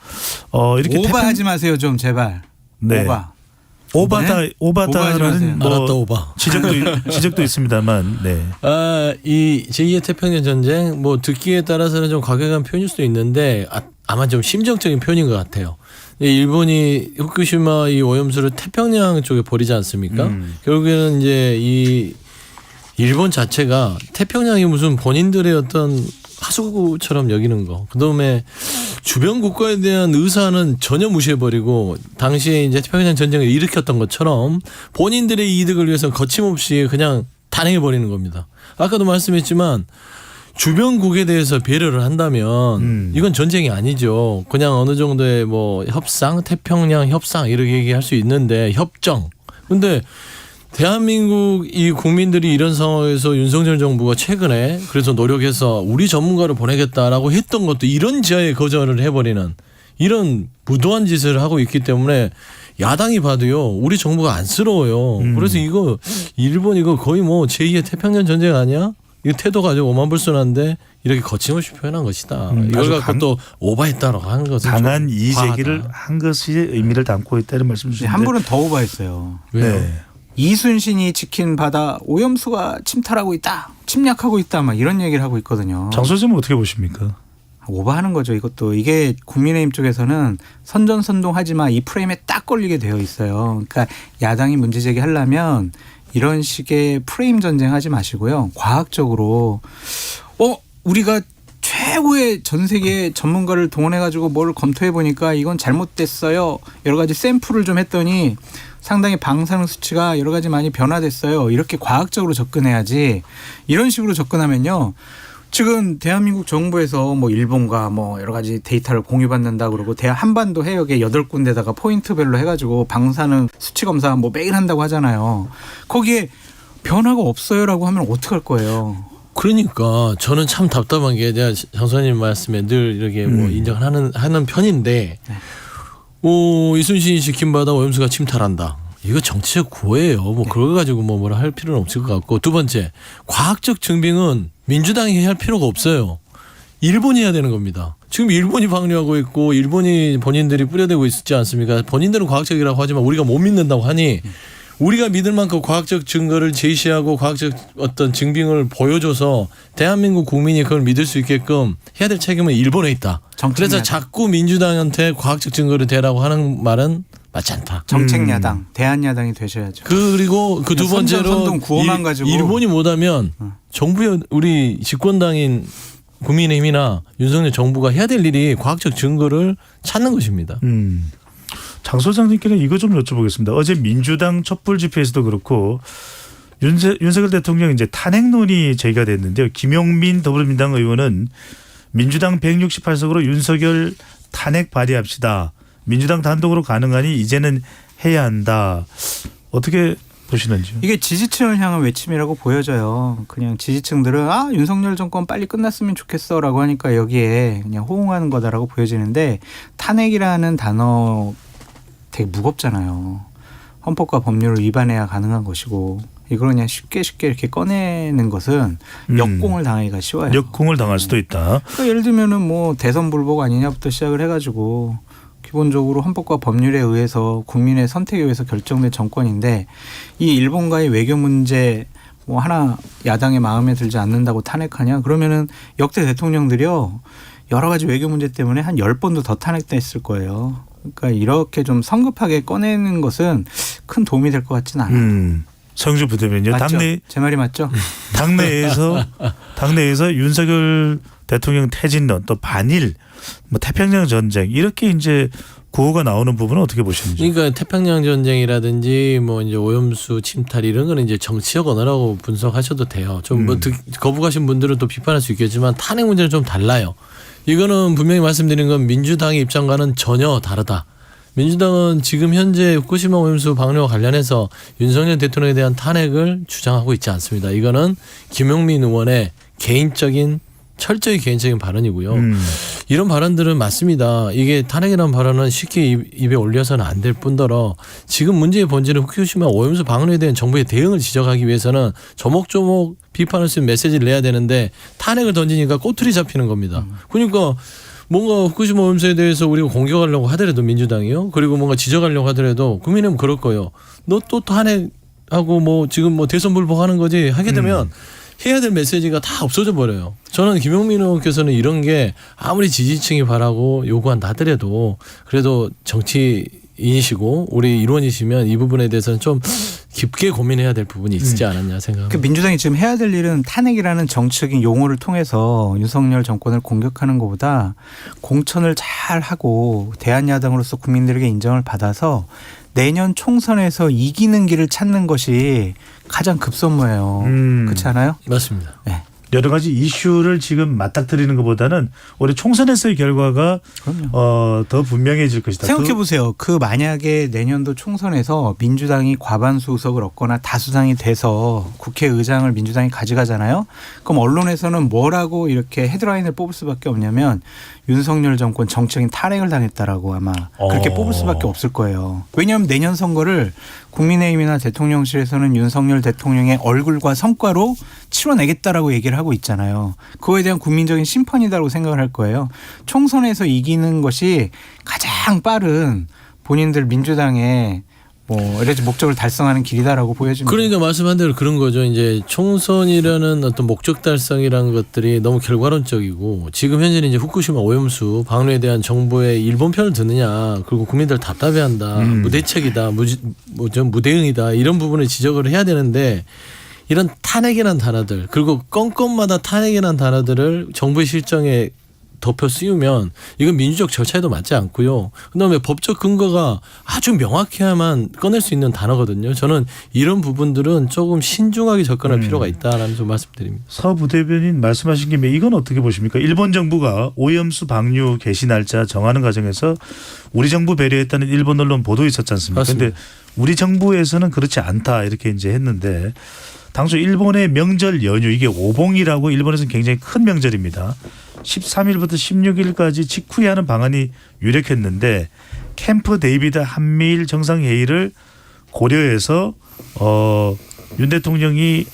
이렇게 오바하지 마세요 좀 제발. 네. 오바다라는 알았다 오바 지적도 있습니다만, 네. 이 제2의 태평양 전쟁 뭐 듣기에 따라서는 좀 과격한 표현일 수도 있는데 아마 좀 심정적인 표현인 것 같아요. 일본이 후쿠시마 이 오염수를 태평양 쪽에 버리지 않습니까? 결국에는 이제 이 일본 자체가 태평양이 무슨 본인들의 어떤 하수구처럼 여기는 거. 그다음에 주변 국가에 대한 의사는 전혀 무시해버리고 당시에 이제 태평양 전쟁을 일으켰던 것처럼 본인들의 이득을 위해서 거침없이 그냥 단행해버리는 겁니다. 아까도 말씀했지만 주변국에 대해서 배려를 한다면 이건 전쟁이 아니죠. 그냥 어느 정도의 뭐 협상, 태평양 협상 이렇게 얘기할 수 있는데 협정. 근데 대한민국 이 국민들이 이런 상황에서 윤석열 정부가 최근에 그래서 노력해서 우리 전문가를 보내겠다라고 했던 것도 이런 지하에 거절을 해버리는 이런 무도한 짓을 하고 있기 때문에 야당이 봐도요 우리 정부가 안쓰러워요. 그래서 이거 일본 이거 거의 뭐 제2의 태평양 전쟁 아니야? 이 태도가 아주 오만불순한데 이렇게 거침없이 표현한 것이다. 이걸 갖고 또 오바했다라고 하는 것은 강한 이의 제기를 한 것이 의미를 담고 있다는 말씀 주시는데 한 분은 더 오바했어요. 왜요? 네. 이순신이 지킨 바다 오염수가 침탈하고 있다. 침략하고 있다. 막 이런 얘기를 하고 있거든요. 장 소장님 어떻게 보십니까? 오바하는 거죠. 이것도 이게 국민의힘 쪽에서는 선전선동하지 마 이 프레임에 딱 걸리게 되어 있어요. 그러니까 야당이 문제 제기하려면 이런 식의 프레임 전쟁하지 마시고요. 과학적으로 우리가 최고의 전 세계 전문가를 동원해가지고 뭘 검토해 보니까 이건 잘못됐어요. 여러 가지 샘플을 좀 했더니 상당히 방사능 수치가 여러 가지 많이 변화됐어요. 이렇게 과학적으로 접근해야지. 이런 식으로 접근하면요. 지금 대한민국 정부에서 뭐 일본과 뭐 여러 가지 데이터를 공유받는다 그러고 한반도 해역에 8군데다가 포인트별로 해가지고 방사능 수치 검사 뭐 매일 한다고 하잖아요. 거기에 변화가 없어요라고 하면 어떡할 거예요. 그러니까 저는 참 답답한 게 제가 장소장님 말씀에 늘 이렇게 뭐 인정하는 편인데 이순신이 지킨 바다 오염수가 침탈한다. 이거 정치적 구호예요. 뭐 그걸 가지고 뭐라 할 필요는 없을 것 같고 두 번째 과학적 증빙은 민주당이 할 필요가 없어요. 일본이 해야 되는 겁니다. 지금 일본이 방류하고 있고 일본이 본인들이 뿌려대고 있지 않습니까? 본인들은 과학적이라고 하지만 우리가 못 믿는다고 하니 우리가 믿을 만큼 과학적 증거를 제시하고 과학적 어떤 증빙을 보여줘서 대한민국 국민이 그걸 믿을 수 있게끔 해야 될 책임은 일본에 있다. 그래서 자꾸 민주당한테 과학적 증거를 대라고 하는 말은 맞지 않다. 정책야당, 대한야당이 되셔야죠. 그리고 그 두 번째로 구호만 가지고 일본이 못하면 정부의 우리 집권당인 국민의힘이나 윤석열 정부가 해야 될 일이 과학적 증거를 찾는 것입니다. 장 소장님께는 이거 좀 여쭤보겠습니다. 어제 민주당 촛불 집회에서도 그렇고 윤석열 대통령 이제 탄핵론이 제기가 됐는데요. 김용민 더불어민주당 의원은 민주당 168석으로 윤석열 탄핵 발의합시다. 민주당 단독으로 가능하니 이제는 해야 한다. 어떻게 보시는지요? 이게 지지층을 향한 외침이라고 보여져요. 그냥 지지층들은 윤석열 정권 빨리 끝났으면 좋겠어라고 하니까 여기에 그냥 호응하는 거다라고 보여지는데 탄핵이라는 단어 되게 무겁잖아요. 헌법과 법률을 위반해야 가능한 것이고 이걸 그냥 쉽게 이렇게 꺼내는 것은 역공을 당하기가 쉬워요. 역공을 당할 수도 있다. 그러니까 예를 들면은 뭐 대선 불복 아니냐부터 시작을 해가지고 기본적으로 헌법과 법률에 의해서 국민의 선택에 의해서 결정된 정권인데 이 일본과의 외교 문제 뭐 하나 야당의 마음에 들지 않는다고 탄핵하냐? 그러면은 역대 대통령들이요 여러 가지 외교 문제 때문에 한 10번도 더 탄핵됐을 거예요. 그러니까 이렇게 좀 성급하게 꺼내는 것은 큰 도움이 될 것 같지는 않아요. 성주 부대변인요. 맞죠? 제 말이 맞죠? 당내에서 윤석열 대통령 퇴진론 또 반일 뭐 태평양 전쟁 이렇게 이제 구호가 나오는 부분은 어떻게 보시는지? 그러니까 태평양 전쟁이라든지 뭐 이제 오염수 침탈 이런 거는 이제 정치적 언어라고 분석하셔도 돼요. 좀 뭐 거부가신 분들은 또 비판할 수 있겠지만 탄핵 문제는 좀 달라요. 이거는 분명히 말씀드린 건 민주당의 입장과는 전혀 다르다. 민주당은 지금 현재 후쿠시마 오염수 방류와 관련해서 윤석열 대통령에 대한 탄핵을 주장하고 있지 않습니다. 이거는 김용민 의원의 철저히 개인적인 발언이고요. 이런 발언들은 맞습니다. 이게 탄핵이라는 발언은 쉽게 입에 올려서는 안 될 뿐더러 지금 문제의 본질은 후쿠시마 오염수 방류에 대한 정부의 대응을 지적하기 위해서는 조목조목 비판할 수 있는 메시지를 내야 되는데 탄핵을 던지니까 꼬투리 잡히는 겁니다. 그러니까 뭔가 후쿠시마 오염수에 대해서 우리가 공격하려고 하더라도 민주당이요. 그리고 뭔가 지적하려고 하더라도 국민의힘은 그럴 거예요. 너 또 탄핵하고 뭐 지금 뭐 대선 불복하는 거지 하게 되면 해야 될 메시지가 다 없어져 버려요. 저는 김용민 의원께서는 이런 게 아무리 지지층이 바라고 요구한다 하더라도 그래도 정치인이시고 우리 일원이시면 이 부분에 대해서는 좀 깊게 고민해야 될 부분이 있지 않았냐 생각합니다. 민주당이 지금 해야 될 일은 탄핵이라는 정치적인 용어를 통해서 윤석열 정권을 공격하는 것보다 공천을 잘 하고 대한야당으로서 국민들에게 인정을 받아서 내년 총선에서 이기는 길을 찾는 것이 가장 급선무예요. 그렇지 않아요? 맞습니다. 네. 여러 가지 이슈를 지금 맞닥뜨리는 것보다는 올해 총선에서의 결과가 더 분명해질 것이다. 생각해 보세요. 그 만약에 내년도 총선에서 민주당이 과반수 의석을 얻거나 다수당이 돼서 국회의장을 민주당이 가져가잖아요. 그럼 언론에서는 뭐라고 이렇게 헤드라인을 뽑을 수밖에 없냐면 윤석열 정권 정치적인 탄핵을 당했다라고 아마 그렇게 뽑을 수밖에 없을 거예요. 왜냐하면 내년 선거를 국민의힘이나 대통령실에서는 윤석열 대통령의 얼굴과 성과로 치러내겠다라고 얘기를 하고 있잖아요. 그거에 대한 국민적인 심판이다라고 생각을 할 거예요. 총선에서 이기는 것이 가장 빠른 본인들 민주당의 목적을 달성하는 길이다라고 보여집니다. 그러니까 말씀한 대로 그런 거죠. 이제 총선이라는 어떤 목적 달성이라는 것들이 너무 결과론적이고 지금 현재는 이제 후쿠시마 오염수 방류에 대한 정부의 일본 편을 드느냐 그리고 국민들 답답해한다 무대책이다 무대응이다 이런 부분을 지적을 해야 되는데 이런 탄핵이라는 단어들 그리고 건건마다 탄핵이라는 단어들을 정부의 실정에 덮여 씌우면 이건 민주적 절차에도 맞지 않고요. 그다음에 법적 근거가 아주 명확해야만 꺼낼 수 있는 단어거든요. 저는 이런 부분들은 조금 신중하게 접근할 필요가 있다라는 좀 말씀드립니다. 서 부대변인 말씀하신 김에 이건 어떻게 보십니까? 일본 정부가 오염수 방류 개시 날짜 정하는 과정에서 우리 정부 배려했다는 일본 언론 보도 있었지 않습니까? 그런데 우리 정부에서는 그렇지 않다 이렇게 이제 했는데 당초 일본의 명절 연휴 이게 오봉이라고 일본에서는 굉장히 큰 명절입니다. 13일부터 16일까지 직후에 하는 방안이 유력했는데 캠프 데이비드 한미일 정상회의를 고려해서 윤 대통령이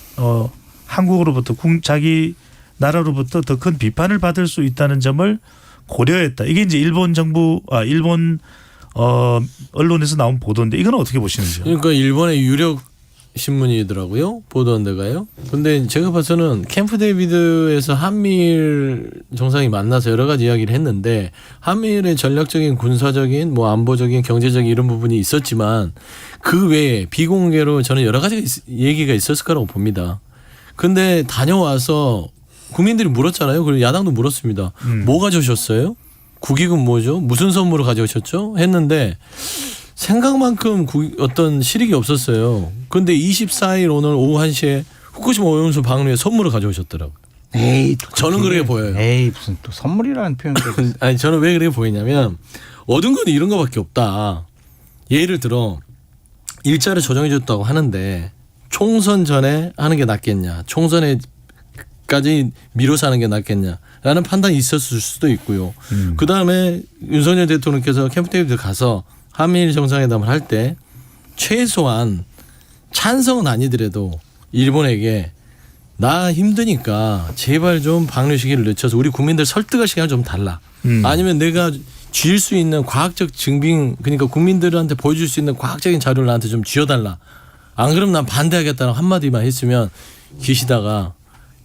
한국으로부터 자기 나라로부터 더 큰 비판을 받을 수 있다는 점을 고려했다. 이게 이제 일본 언론에서 나온 보도인데 이건 어떻게 보시는지요? 그러니까 일본의 유력 신문이더라고요. 보도한 데가요. 근데 제가 봐서는 캠프 데이비드에서 한미일 정상이 만나서 여러 가지 이야기를 했는데 한미일의 전략적인 군사적인 뭐 안보적인 경제적인 이런 부분이 있었지만 그 외에 비공개로 저는 여러 가지 얘기가 있었을 거라고 봅니다. 근데 다녀와서 국민들이 물었잖아요. 그리고 야당도 물었습니다. 뭐 가져오셨어요? 국익은 뭐죠? 무슨 선물을 가져오셨죠? 했는데 생각만큼 어떤 실익이 없었어요. 그런데 24일 오늘 오후 1시에 후쿠시마 오염수 방류에 선물을 가져오셨더라고요. 에이, 저는 그렇게 보여요. 에이, 무슨 또 선물이라는 표현도. 아니 저는 왜 그렇게 보이냐면 얻은 건 이런 거밖에 없다. 예를 들어 일자를 조정해줬다고 하는데 총선 전에 하는 게 낫겠냐, 총선에까지 미뤄서 하는 게 낫겠냐라는 판단이 있었을 수도 있고요. 그 다음에 윤석열 대통령께서 캠프 데이비드 가서 한미일 정상회담을 할 때 최소한 찬성은 아니더라도 일본에게 나 힘드니까 제발 좀 방류 시기를 늦춰서 우리 국민들 설득할 시간을 좀 달라. 아니면 내가 쥘 수 있는 과학적 증빙, 그러니까 국민들한테 보여줄 수 있는 과학적인 자료를 나한테 좀 쥐어달라. 안 그러면 난 반대하겠다는 한마디만 했으면 기시다가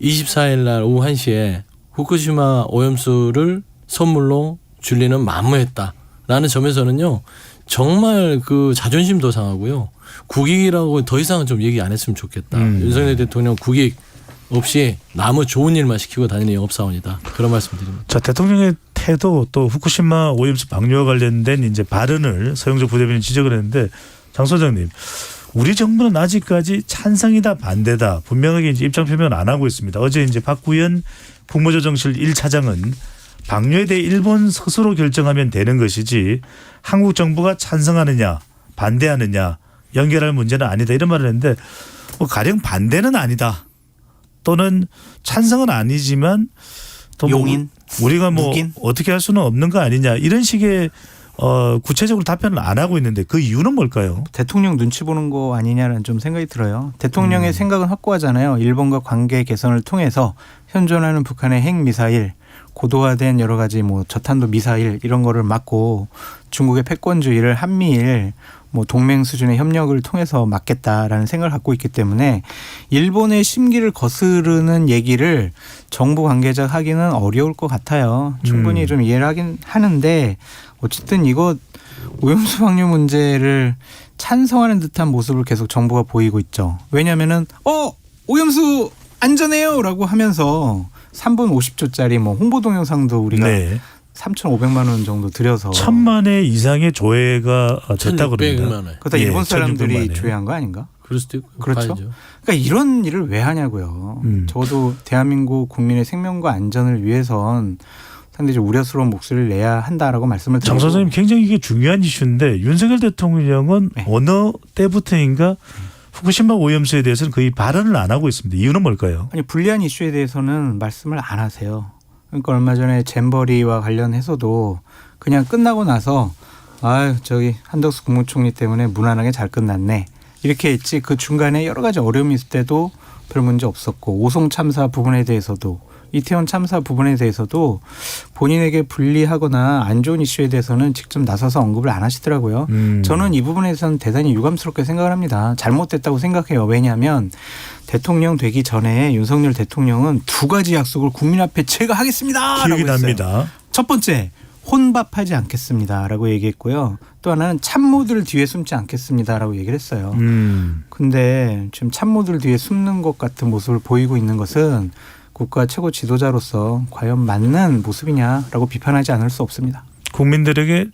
24일 날 오후 1시에 후쿠시마 오염수를 선물로 줄리는 만무했다라는 점에서는요. 정말 그 자존심도 상하고요. 국익이라고 더 이상은 좀 얘기 안 했으면 좋겠다. 윤석열 대통령 국익 없이 남의 좋은 일만 시키고 다니는 영업사원이다. 그런 말씀드립니다. 자, 대통령의 태도 또 후쿠시마 오염수 방류와 관련된 이제 발언을 서영석 부대변인 지적을 했는데 장 소장님, 우리 정부는 아직까지 찬성이다 반대다 분명하게 이제 입장 표명을 안 하고 있습니다. 어제 이제 박구현 국무조정실 1차장은 방류에 대해 일본 스스로 결정하면 되는 것이지 한국 정부가 찬성하느냐 반대하느냐 연결할 문제는 아니다 이런 말을 했는데 뭐 가령 반대는 아니다 또는 찬성은 아니지만 또 용인 우리가 뭐 묵인? 어떻게 할 수는 없는 거 아니냐 이런 식의 구체적으로 답변을 안 하고 있는데 그 이유는 뭘까요? 대통령 눈치 보는 거 아니냐는 좀 생각이 들어요. 대통령의 생각은 확고하잖아요. 일본과 관계 개선을 통해서 현존하는 북한의 핵미사일, 고도화된 여러 가지 뭐 저탄도 미사일 이런 거를 막고 중국의 패권주의를 한미일 뭐 동맹 수준의 협력을 통해서 막겠다라는 생각을 갖고 있기 때문에 일본의 심기를 거스르는 얘기를 정부 관계자 하기는 어려울 것 같아요. 충분히 좀 이해를 하긴 하는데 어쨌든 이거 오염수 방류 문제를 찬성하는 듯한 모습을 계속 정부가 보이고 있죠. 왜냐하면은 오염수 안전해요라고 하면서 3분 50초짜리 뭐 홍보 동영상도 우리가 3,500만 원 정도 들여서 1,000만 회 이상의 조회가 됐다고 그럽니다. 그러다 일본 사람들이 조회한 거 아닌가? 그럴 수도 있고. 그렇죠. 봐야죠. 그러니까 이런 일을 왜 하냐고요. 적어도 대한민국 국민의 생명과 안전을 위해선 상대적으로 우려스러운 목소리를 내야 한다라고 말씀을 드리고. 장 선생님 굉장히 이게 중요한 이슈인데 윤석열 대통령은 어느 때부터인가 후쿠시마 오염수에 대해서는 거의 발언을 안 하고 있습니다. 이유는 뭘까요? 아니 불리한 이슈에 대해서는 말씀을 안 하세요. 그러니까 얼마 전에 잼버리와 관련해서도 그냥 끝나고 나서 저기 한덕수 국무총리 때문에 무난하게 잘 끝났네 이렇게 했지 그 중간에 여러 가지 어려움이 있을 때도 별 문제 없었고 오송 참사 부분에 대해서도 이태원 참사 부분에 대해서도 본인에게 불리하거나 안 좋은 이슈에 대해서는 직접 나서서 언급을 안 하시더라고요. 저는 이 부분에서는 대단히 유감스럽게 생각을 합니다. 잘못됐다고 생각해요. 왜냐하면 대통령 되기 전에 윤석열 대통령은 두 가지 약속을 국민 앞에 제가 하겠습니다. 기억이 납니다. 첫 번째 혼밥하지 않겠습니다라고 얘기했고요. 또 하나는 참모들 뒤에 숨지 않겠습니다라고 얘기를 했어요. 근데 지금 참모들 뒤에 숨는 것 같은 모습을 보이고 있는 것은 국가 최고 지도자로서 과연 맞는 모습이냐라고 비판하지 않을 수 없습니다. 국민들에게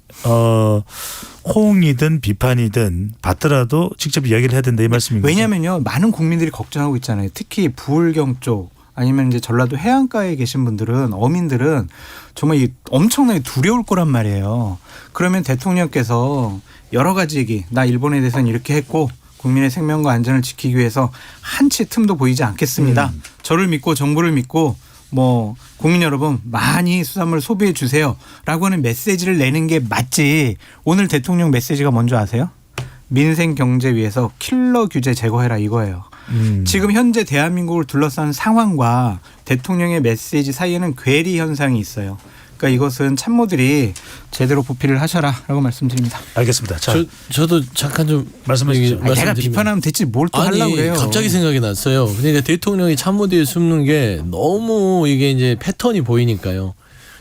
호응이든 비판이든 받더라도 직접 이야기를 해야 된다 이 말씀입니다. 왜냐하면요. 많은 국민들이 걱정하고 있잖아요. 특히 부울경 쪽 아니면 이제 전라도 해안가에 계신 분들은 어민들은 정말 엄청나게 두려울 거란 말이에요. 그러면 대통령께서 여러 가지 얘기 나 일본에 대해서는 이렇게 했고 국민의 생명과 안전을 지키기 위해서 한치 틈도 보이지 않겠습니다. 저를 믿고 정부를 믿고 뭐 국민 여러분 많이 수산물 소비해 주세요라고 하는 메시지를 내는 게 맞지. 오늘 대통령 메시지가 뭔지 아세요? 민생 경제 위해서 킬러 규제 제거해라 이거예요. 지금 현재 대한민국을 둘러싼 상황과 대통령의 메시지 사이에는 괴리 현상이 있어요. 그러니까 이것은 참모들이 제대로 보필을 하셔라라고 말씀드립니다. 알겠습니다. 자, 저도 잠깐 좀 말씀하시죠. 내가 비판하면 됐지 뭘 또 하려고 그래요. 갑자기 생각이 났어요. 그러니까 대통령이 참모 뒤에 숨는 게 너무 이게 이제 패턴이 보이니까요.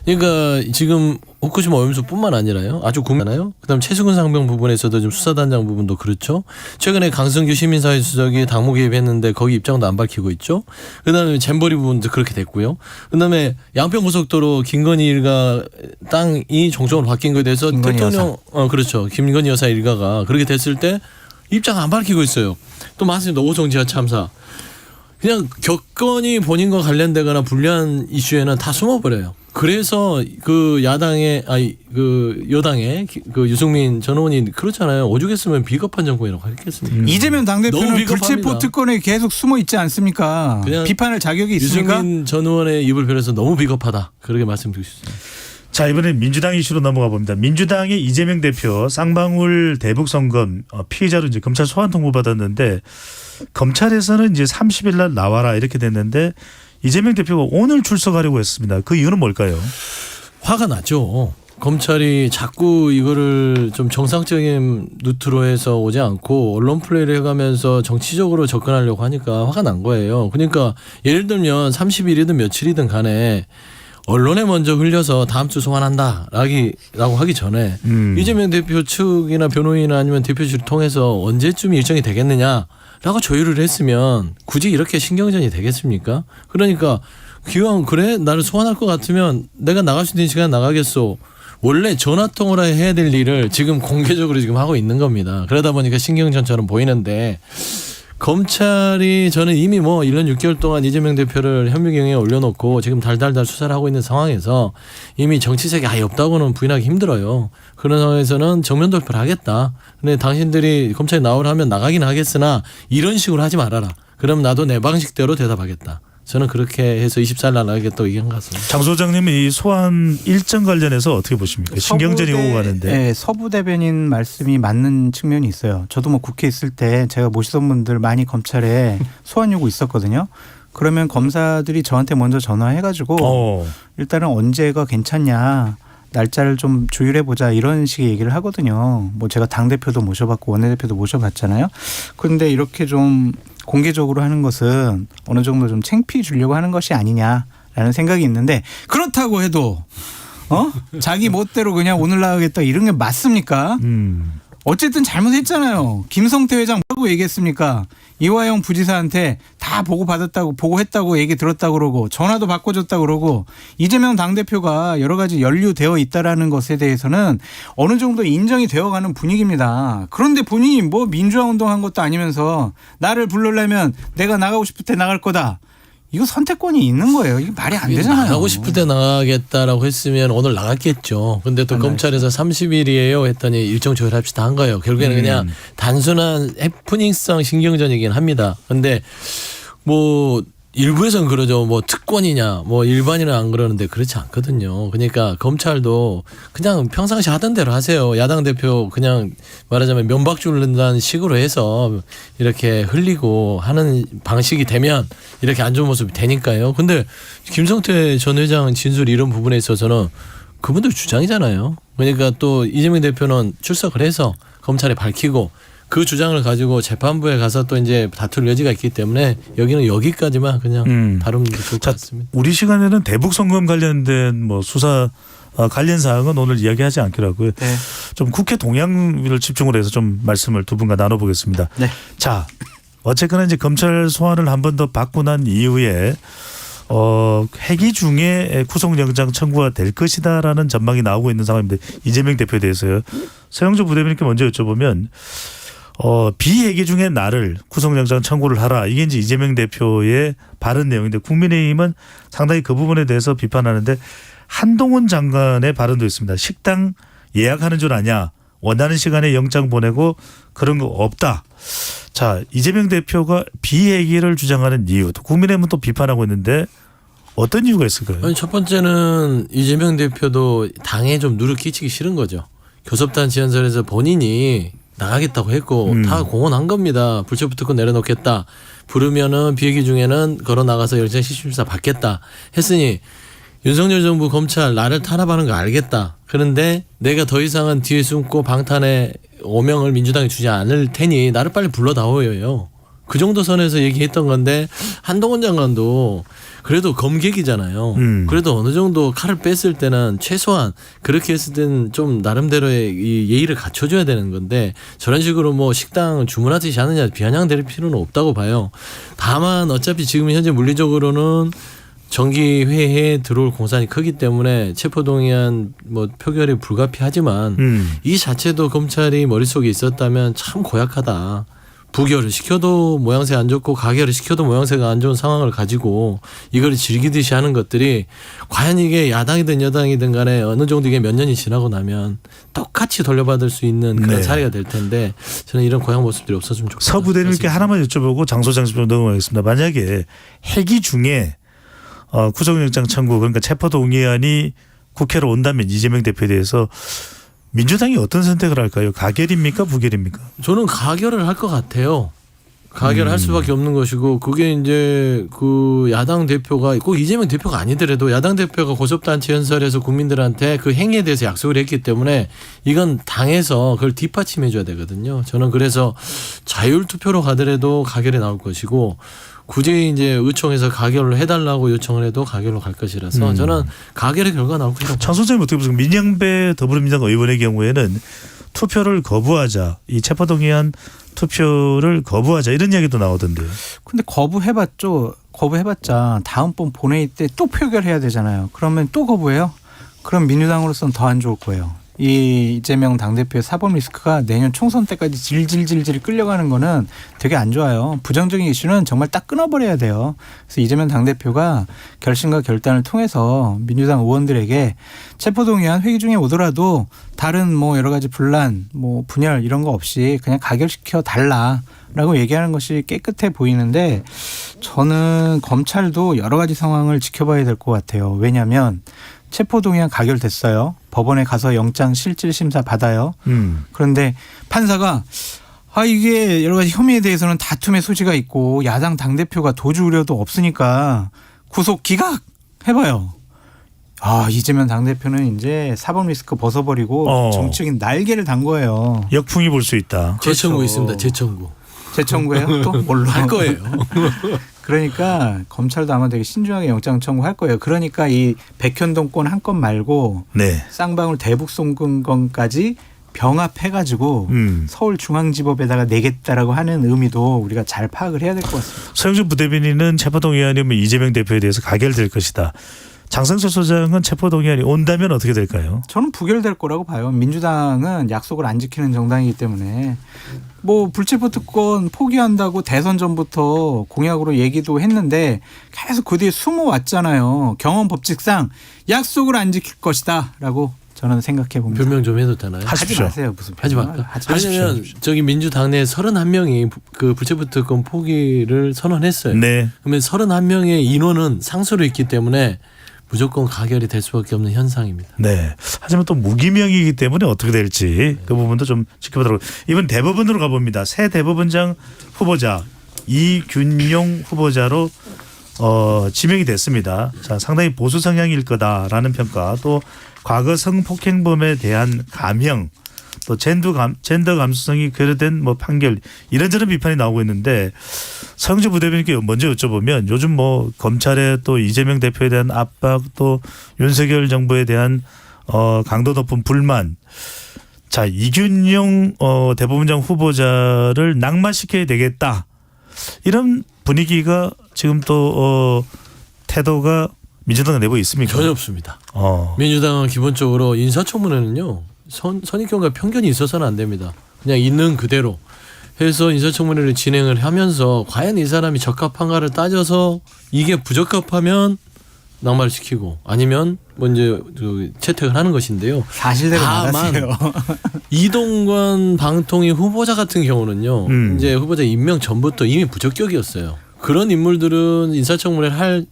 그러니까 지금 후쿠시마 오염수뿐만 아니라요. 아주 궁금하나요? 그다음 최수근 상병 부분에서도 좀 수사단장 부분도 그렇죠. 최근에 강승규 시민사회 수석이 당무 개입했는데 거기 입장도 안 밝히고 있죠. 그다음에 잼버리 부분도 그렇게 됐고요. 그다음에 양평고속도로 김건희 일가 땅이 종적으로 바뀐 거에 대해서 대통령 그렇죠. 김건희 여사 일가가 그렇게 됐을 때 입장 안 밝히고 있어요. 또 맞습니다. 오송 지하 참사. 그냥 격건이 본인과 관련되거나 불리한 이슈에는 다 숨어버려요. 그래서 그 야당의 그 여당의 그 유승민 전 의원이 그렇잖아요. 오죽했으면 비겁한 정권이라고 했겠습니까? 이재명 당대표는 불체포 특권에 계속 숨어 있지 않습니까? 비판할 자격이 있습니까? 유승민 전 의원의 입을 빌어서 너무 비겁하다. 그렇게 말씀드리고 싶습니다. 자, 이번엔 민주당 이슈로 넘어가 봅니다. 민주당의 이재명 대표 쌍방울 대북 성검 피의자로 이제 검찰 소환 통보 받았는데 검찰에서는 이제 30일 날 나와라 이렇게 됐는데 이재명 대표가 오늘 출석하려고 했습니다. 그 이유는 뭘까요? 화가 나죠. 검찰이 자꾸 이거를 좀 정상적인 루트로 해서 오지 않고 언론 플레이를 해가면서 정치적으로 접근하려고 하니까 화가 난 거예요. 그러니까 예를 들면 30일이든 며칠이든 간에 언론에 먼저 흘려서 다음 주 소환한다라고 하기 전에 이재명 대표 측이나 변호인이나 아니면 대표실을 통해서 언제쯤 일정이 되겠느냐라고 조율을 했으면 굳이 이렇게 신경전이 되겠습니까? 그러니까 기왕 그래 나를 소환할 것 같으면 내가 나갈 수 있는 시간에 나가겠소. 원래 전화통화를 해야 될 일을 지금 공개적으로 지금 하고 있는 겁니다. 그러다 보니까 신경전처럼 보이는데 검찰이 저는 이미 뭐 1년 6개월 동안 이재명 대표를 혐의경에 올려놓고 지금 달달달 수사를 하고 있는 상황에서 이미 정치색이 아예 없다고는 부인하기 힘들어요. 그런 상황에서는 정면 돌파를 하겠다. 근데 당신들이 검찰에 나오라 하면 나가긴 하겠으나 이런 식으로 하지 말아라. 그럼 나도 내 방식대로 대답하겠다. 저는 그렇게 해서 24일 날 나가겠다고 얘기한 것 같습니다. 장 소장님은 이 소환 일정 관련해서 어떻게 보십니까? 신경전이 오고 가는데. 네, 서부 대변인 말씀이 맞는 측면이 있어요. 저도 뭐 국회에 있을 때 제가 모시던 분들 많이 검찰에 소환 요구 있었거든요. 그러면 검사들이 저한테 먼저 전화해가지고 일단은 언제가 괜찮냐. 날짜를 좀 조율해보자 이런 식의 얘기를 하거든요. 뭐 제가 당대표도 모셔봤고 원내대표도 모셔봤잖아요. 그런데 이렇게 좀 공개적으로 하는 것은 어느 정도 좀 창피해 주려고 하는 것이 아니냐라는 생각이 있는데 그렇다고 해도 자기 멋대로 그냥 오늘 나가겠다 이런 게 맞습니까? 어쨌든 잘못했잖아요. 김성태 회장 뭐라고 얘기했습니까? 이화영 부지사한테 다 보고했다고 얘기 들었다고 그러고 전화도 바꿔줬다고 그러고 이재명 당대표가 여러 가지 연루되어 있다라는 것에 대해서는 어느 정도 인정이 되어가는 분위기입니다. 그런데 본인이 뭐 민주화 운동한 것도 아니면서 나를 부르려면 내가 나가고 싶을 때 나갈 거다. 이거 선택권이 있는 거예요. 이게 말이 안 되잖아요. 나가고 싶을 때 나가겠다라고 했으면 오늘 나갔겠죠. 근데 또 검찰에서 30일이에요 했더니 일정 조율합시다 한 거예요. 결국에는 그냥 단순한 해프닝성 신경전이긴 합니다. 근데 뭐 일부에서는 그러죠. 뭐 특권이냐 뭐 일반인은 안 그러는데 그렇지 않거든요. 그러니까 검찰도 그냥 평상시 하던 대로 하세요. 야당 대표 그냥 말하자면 면박 줄는다는 식으로 해서 이렇게 흘리고 하는 방식이 되면 이렇게 안 좋은 모습이 되니까요. 근데 김성태 전 회장 진술 이런 부분에 있어서는 그분들 주장이잖아요. 그러니까 또 이재명 대표는 출석을 해서 검찰에 밝히고 그 주장을 가지고 재판부에 가서 또 이제 다툴 여지가 있기 때문에 여기는 여기까지만 그냥 다루면 좋을 것 같습니다. 우리 시간에는 대북 성검 관련된 뭐 수사 관련 사항은 오늘 이야기하지 않기로 하고요. 네. 좀 국회 동향을 집중을 해서 좀 말씀을 두 분과 나눠보겠습니다. 네. 자, 어쨌거나 이제 검찰 소환을 한 번 더 받고 난 이후에 회기 중에 구속영장 청구가 될 것이다라는 전망이 나오고 있는 상황인데 이재명 대표에 대해서요. 서영조 부대변인께 먼저 여쭤보면 비회기 중에 나를 구속영장 청구를 하라. 이게 이제 이재명 대표의 발언 내용인데 국민의힘은 상당히 그 부분에 대해서 비판하는데 한동훈 장관의 발언도 있습니다. 식당 예약하는 줄 아냐. 원하는 시간에 영장 보내고 그런 거 없다. 자, 이재명 대표가 비회기를 주장하는 이유. 또 국민의힘은 또 비판하고 있는데 어떤 이유가 있을까요? 아니, 첫 번째는 이재명 대표도 당에 좀 누를 끼치기 싫은 거죠. 교섭단 지원설에서 본인이 나가겠다고 했고 다 공언한 겁니다. 불체포 특권 내려놓겠다. 부르면은 비회기 중에는 걸어 나가서 영장 실질심사 받겠다 했으니 윤석열 정부 검찰 나를 탄압하는 거 알겠다. 그런데 내가 더 이상은 뒤에 숨고 방탄의 오명을 민주당이 주지 않을 테니 나를 빨리 불러다오요. 그 정도 선에서 얘기했던 건데 한동훈 장관도 그래도 검객이잖아요. 그래도 어느 정도 칼을 뺐을 때는 최소한 그렇게 했을 때는 좀 나름대로의 이 예의를 갖춰줘야 되는 건데 저런 식으로 뭐 식당 주문하듯이 하느냐 비아냥될 필요는 없다고 봐요. 다만 어차피 지금 현재 물리적으로는 정기회의에 들어올 공산이 크기 때문에 체포동의안 뭐 표결이 불가피하지만 이 자체도 검찰이 머릿속에 있었다면 참 고약하다. 부결을 시켜도 모양새 안 좋고 가결을 시켜도 모양새가 안 좋은 상황을 가지고 이걸 즐기듯이 하는 것들이 과연 이게 야당이든 여당이든 간에 어느 정도 이게 몇 년이 지나고 나면 똑같이 돌려받을 수 있는 그런 네. 사례가 될 텐데 저는 이런 고양 모습들이 없어지면 좋겠다. 서 부대님께 하나만 여쭤보고 장소장소 좀 넘어가겠습니다. 만약에 헬기 중에 구속영장 청구 그러니까 체포동의안이 국회로 온다면 이재명 대표에 대해서 민주당이 어떤 선택을 할까요? 가결입니까? 부결입니까? 저는 가결을 할 것 같아요. 가결할 수밖에 없는 것이고 그게 이제 그 야당 대표가 꼭 이재명 대표가 아니더라도 야당 대표가 고sob단체 연설에서 국민들한테 그 행위에 대해서 약속을 했기 때문에 이건 당에서 그걸 뒷받침해 줘야 되거든요. 저는 그래서 자율투표로 가더라도 가결에 나올 것이고 굳이 이제 의총에서 가결을 해달라고 요청을 해도 가결로 갈 것이라서 저는 가결의 결과가 나올 거라고. 장 소장님 어떻게 보세요? 민양배 더불어민주당 의원의 경우에는 투표를 거부하자, 이 체포동의안 투표를 거부하자 이런 이야기도 나오던데요. 근데 거부해봤자 다음번 본회의 때 또 표결해야 되잖아요. 그러면 또 거부해요? 그럼 민주당으로서는 더 안 좋을 거예요. 이 이재명 당대표의 사법 리스크가 내년 총선 때까지 질질질질 끌려가는 거는 되게 안 좋아요. 부정적인 이슈는 정말 딱 끊어버려야 돼요. 그래서 이재명 당대표가 결심과 결단을 통해서 민주당 의원들에게 체포동의안 회기 중에 오더라도 다른 뭐 여러 가지 분란, 뭐 분열 이런 거 없이 그냥 가결시켜 달라라고 얘기하는 것이 깨끗해 보이는데 저는 검찰도 여러 가지 상황을 지켜봐야 될 것 같아요. 왜냐하면 체포동의안 가결됐어요. 법원에 가서 영장 실질 심사 받아요. 그런데 판사가 이게 여러 가지 혐의에 대해서는 다툼의 소지가 있고 야당 당대표가 도주 우려도 없으니까 구속 기각 해봐요. 이재명 당대표는 이제 사법 리스크 벗어버리고 정치적인 날개를 단 거예요. 역풍이 불 수 있다. 재청구 있습니다. 재청구예요? 또 뭘로 할 거예요. 그러니까 검찰도 아마 되게 신중하게 영장 청구할 거예요. 그러니까 이 백현동권 한 건 말고 쌍방울 대북 송금건까지 병합해가지고 서울중앙지법에다가 내겠다라고 하는 의미도 우리가 잘 파악을 해야 될 것 같습니다. 서영준 부대변인은 체포동의안이면 이재명 대표에 대해서 가결될 것이다. 장성철 소장은 체포동의안이 온다면 어떻게 될까요? 저는 부결될 거라고 봐요. 민주당은 약속을 안 지키는 정당이기 때문에 뭐 불체포 특권 포기한다고 대선 전부터 공약으로 얘기도 했는데 계속 그 뒤에 숨어왔잖아요. 경험 법칙상 약속을 안 지킬 것이다 라고 저는 생각해 봅니다. 변명 좀 해도 되나요? 하지 마세요. 무슨 하지 말까? 왜냐하면 저기 민주당 내 31명이 그 불체포 특권 포기를 선언했어요. 그러면 31명의 인원은 상수로 있기 때문에 무조건 가결이 될 수밖에 없는 현상입니다. 네. 하지만 또 무기명이기 때문에 어떻게 될지 그 부분도 좀 지켜보도록. 이번 대법원으로 가봅니다. 새 대법원장 후보자 이균용 후보자로 지명이 됐습니다. 자, 상당히 보수 성향일 거다라는 평가, 또 과거 성폭행범에 대한 감형, 또 젠더 감수성이 결여된 뭐 판결 이런저런 비판이 나오고 있는데 서영준 부대변인께 먼저 여쭤보면 요즘 뭐 검찰의 또 이재명 대표에 대한 압박, 또 윤석열 정부에 대한 강도 높은 불만, 자 이균용 대법원장 후보자를 낙마시켜야 되겠다 이런 분위기가 지금 또 태도가 민주당 내부에 있습니까? 전혀 없습니다. 민주당은 기본적으로 인사청문회는요. 선입견과 편견이 있어서는 안 됩니다. 그냥 있는 그대로 해서 인사청문회를 진행을 하면서 과연 이 사람이 적합한가를 따져서 이게 부적합하면 낙마를 시키고 아니면 먼저 채택을 하는 것인데요. 사실대로 말하세요. 이동관 방통위 후보자 같은 경우는요. 이제 후보자 임명 전부터 이미 부적격이었어요. 그런 인물들은 인사청문회를 할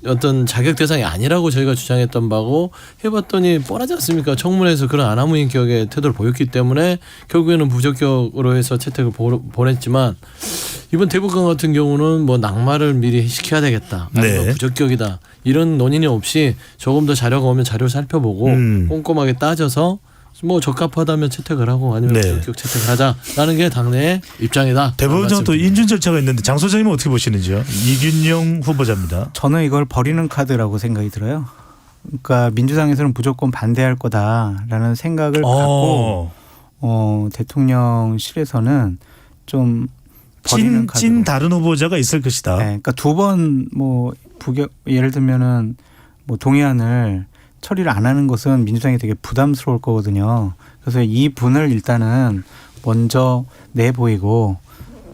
어떤 자격 대상이 아니라고 저희가 주장했던 바고 해봤더니 뻔하지 않습니까? 청문회에서 그런 아나무인격의 태도를 보였기 때문에 결국에는 부적격으로 해서 채택을 보냈지만 이번 대법관 같은 경우는 뭐 낙마를 미리 시켜야 되겠다. 아니면 부적격이다. 이런 논의는 없이 조금 더 자료가 오면 자료를 살펴보고 꼼꼼하게 따져서 뭐 적합하다면 채택을 하고 아니면 부적격 채택을 하자라는 게 당내의 입장이다. 대법원장 또 인준 절차가 있는데 장 소장님은 어떻게 보시는지요? 이균용 후보자입니다. 저는 이걸 버리는 카드라고 생각이 들어요. 그러니까 민주당에서는 무조건 반대할 거다라는 생각을 갖고 대통령실에서는 좀 버리는 카드. 찐 다른 후보자가 있을 것이다. 네, 그러니까 두 번 뭐 예를 들면은 뭐 동의안을 처리를 안 하는 것은 민주당이 되게 부담스러울 거거든요. 그래서 이 분을 일단은 먼저 내보이고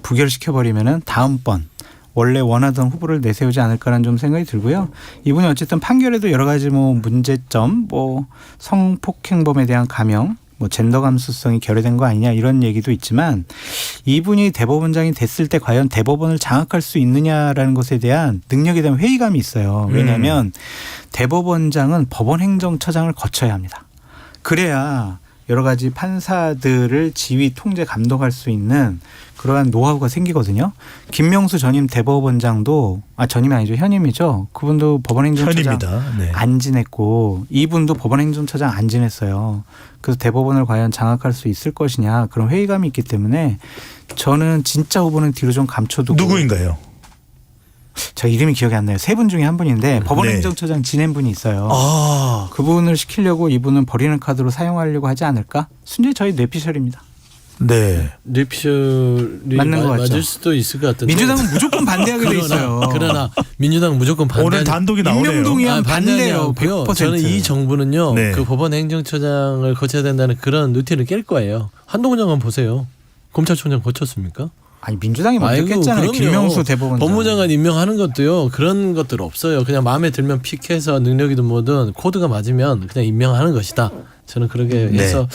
부결시켜버리면은 다음번 원래 원하던 후보를 내세우지 않을까라는 좀 생각이 들고요. 이분이 어쨌든 판결에도 여러 가지 뭐 문제점, 뭐 성폭행범에 대한 감형, 뭐 젠더 감수성이 결여된 거 아니냐 이런 얘기도 있지만 이분이 대법원장이 됐을 때 과연 대법원을 장악할 수 있느냐라는 것에 대한 능력에 대한 회의감이 있어요. 왜냐하면 대법원장은 법원행정처장을 거쳐야 합니다. 그래야 여러 가지 판사들을 지휘, 통제, 감독할 수 있는 그러한 노하우가 생기거든요. 김명수 전임 대법원장도 전임이 아니죠. 현임이죠. 그분도 법원행정처장 현입니다. 네. 안 지냈고 이분도 법원행정처장 안 지냈어요. 그래서 대법원을 과연 장악할 수 있을 것이냐 그런 회의감이 있기 때문에 저는 진짜 후보는 뒤로 좀 감춰두고. 누구인가요? 저 이름이 기억이 안 나요. 세 분 중에 한 분인데 법원행정처장 지낸 분이 있어요. 그분을 시키려고 이분은 버리는 카드로 사용하려고 하지 않을까? 순전히 저희 뇌피셜입니다. 네. 뇌피셜이 맞는 것 같죠. 맞을 수도 있을 것 같은데. 민주당은 무조건 반대하게 돼 있어요. 그러나 민주당은 무조건 반대. 오늘 단독이 나오네요. 임명동의안 반대예요. 100%. 저는 이 정부는요. 네. 그 법원행정처장을 거쳐야 된다는 그런 루틴을 깰 거예요. 한동훈 장관 보세요. 검찰총장 거쳤습니까? 아니 민주당이 먼저 깼잖아요. 김명수 대법원장. 법무장관 임명하는 것도요. 그런 것들 없어요. 그냥 마음에 들면 픽해서 능력이든 뭐든 코드가 맞으면 그냥 임명하는 것이다. 저는 그렇게 해서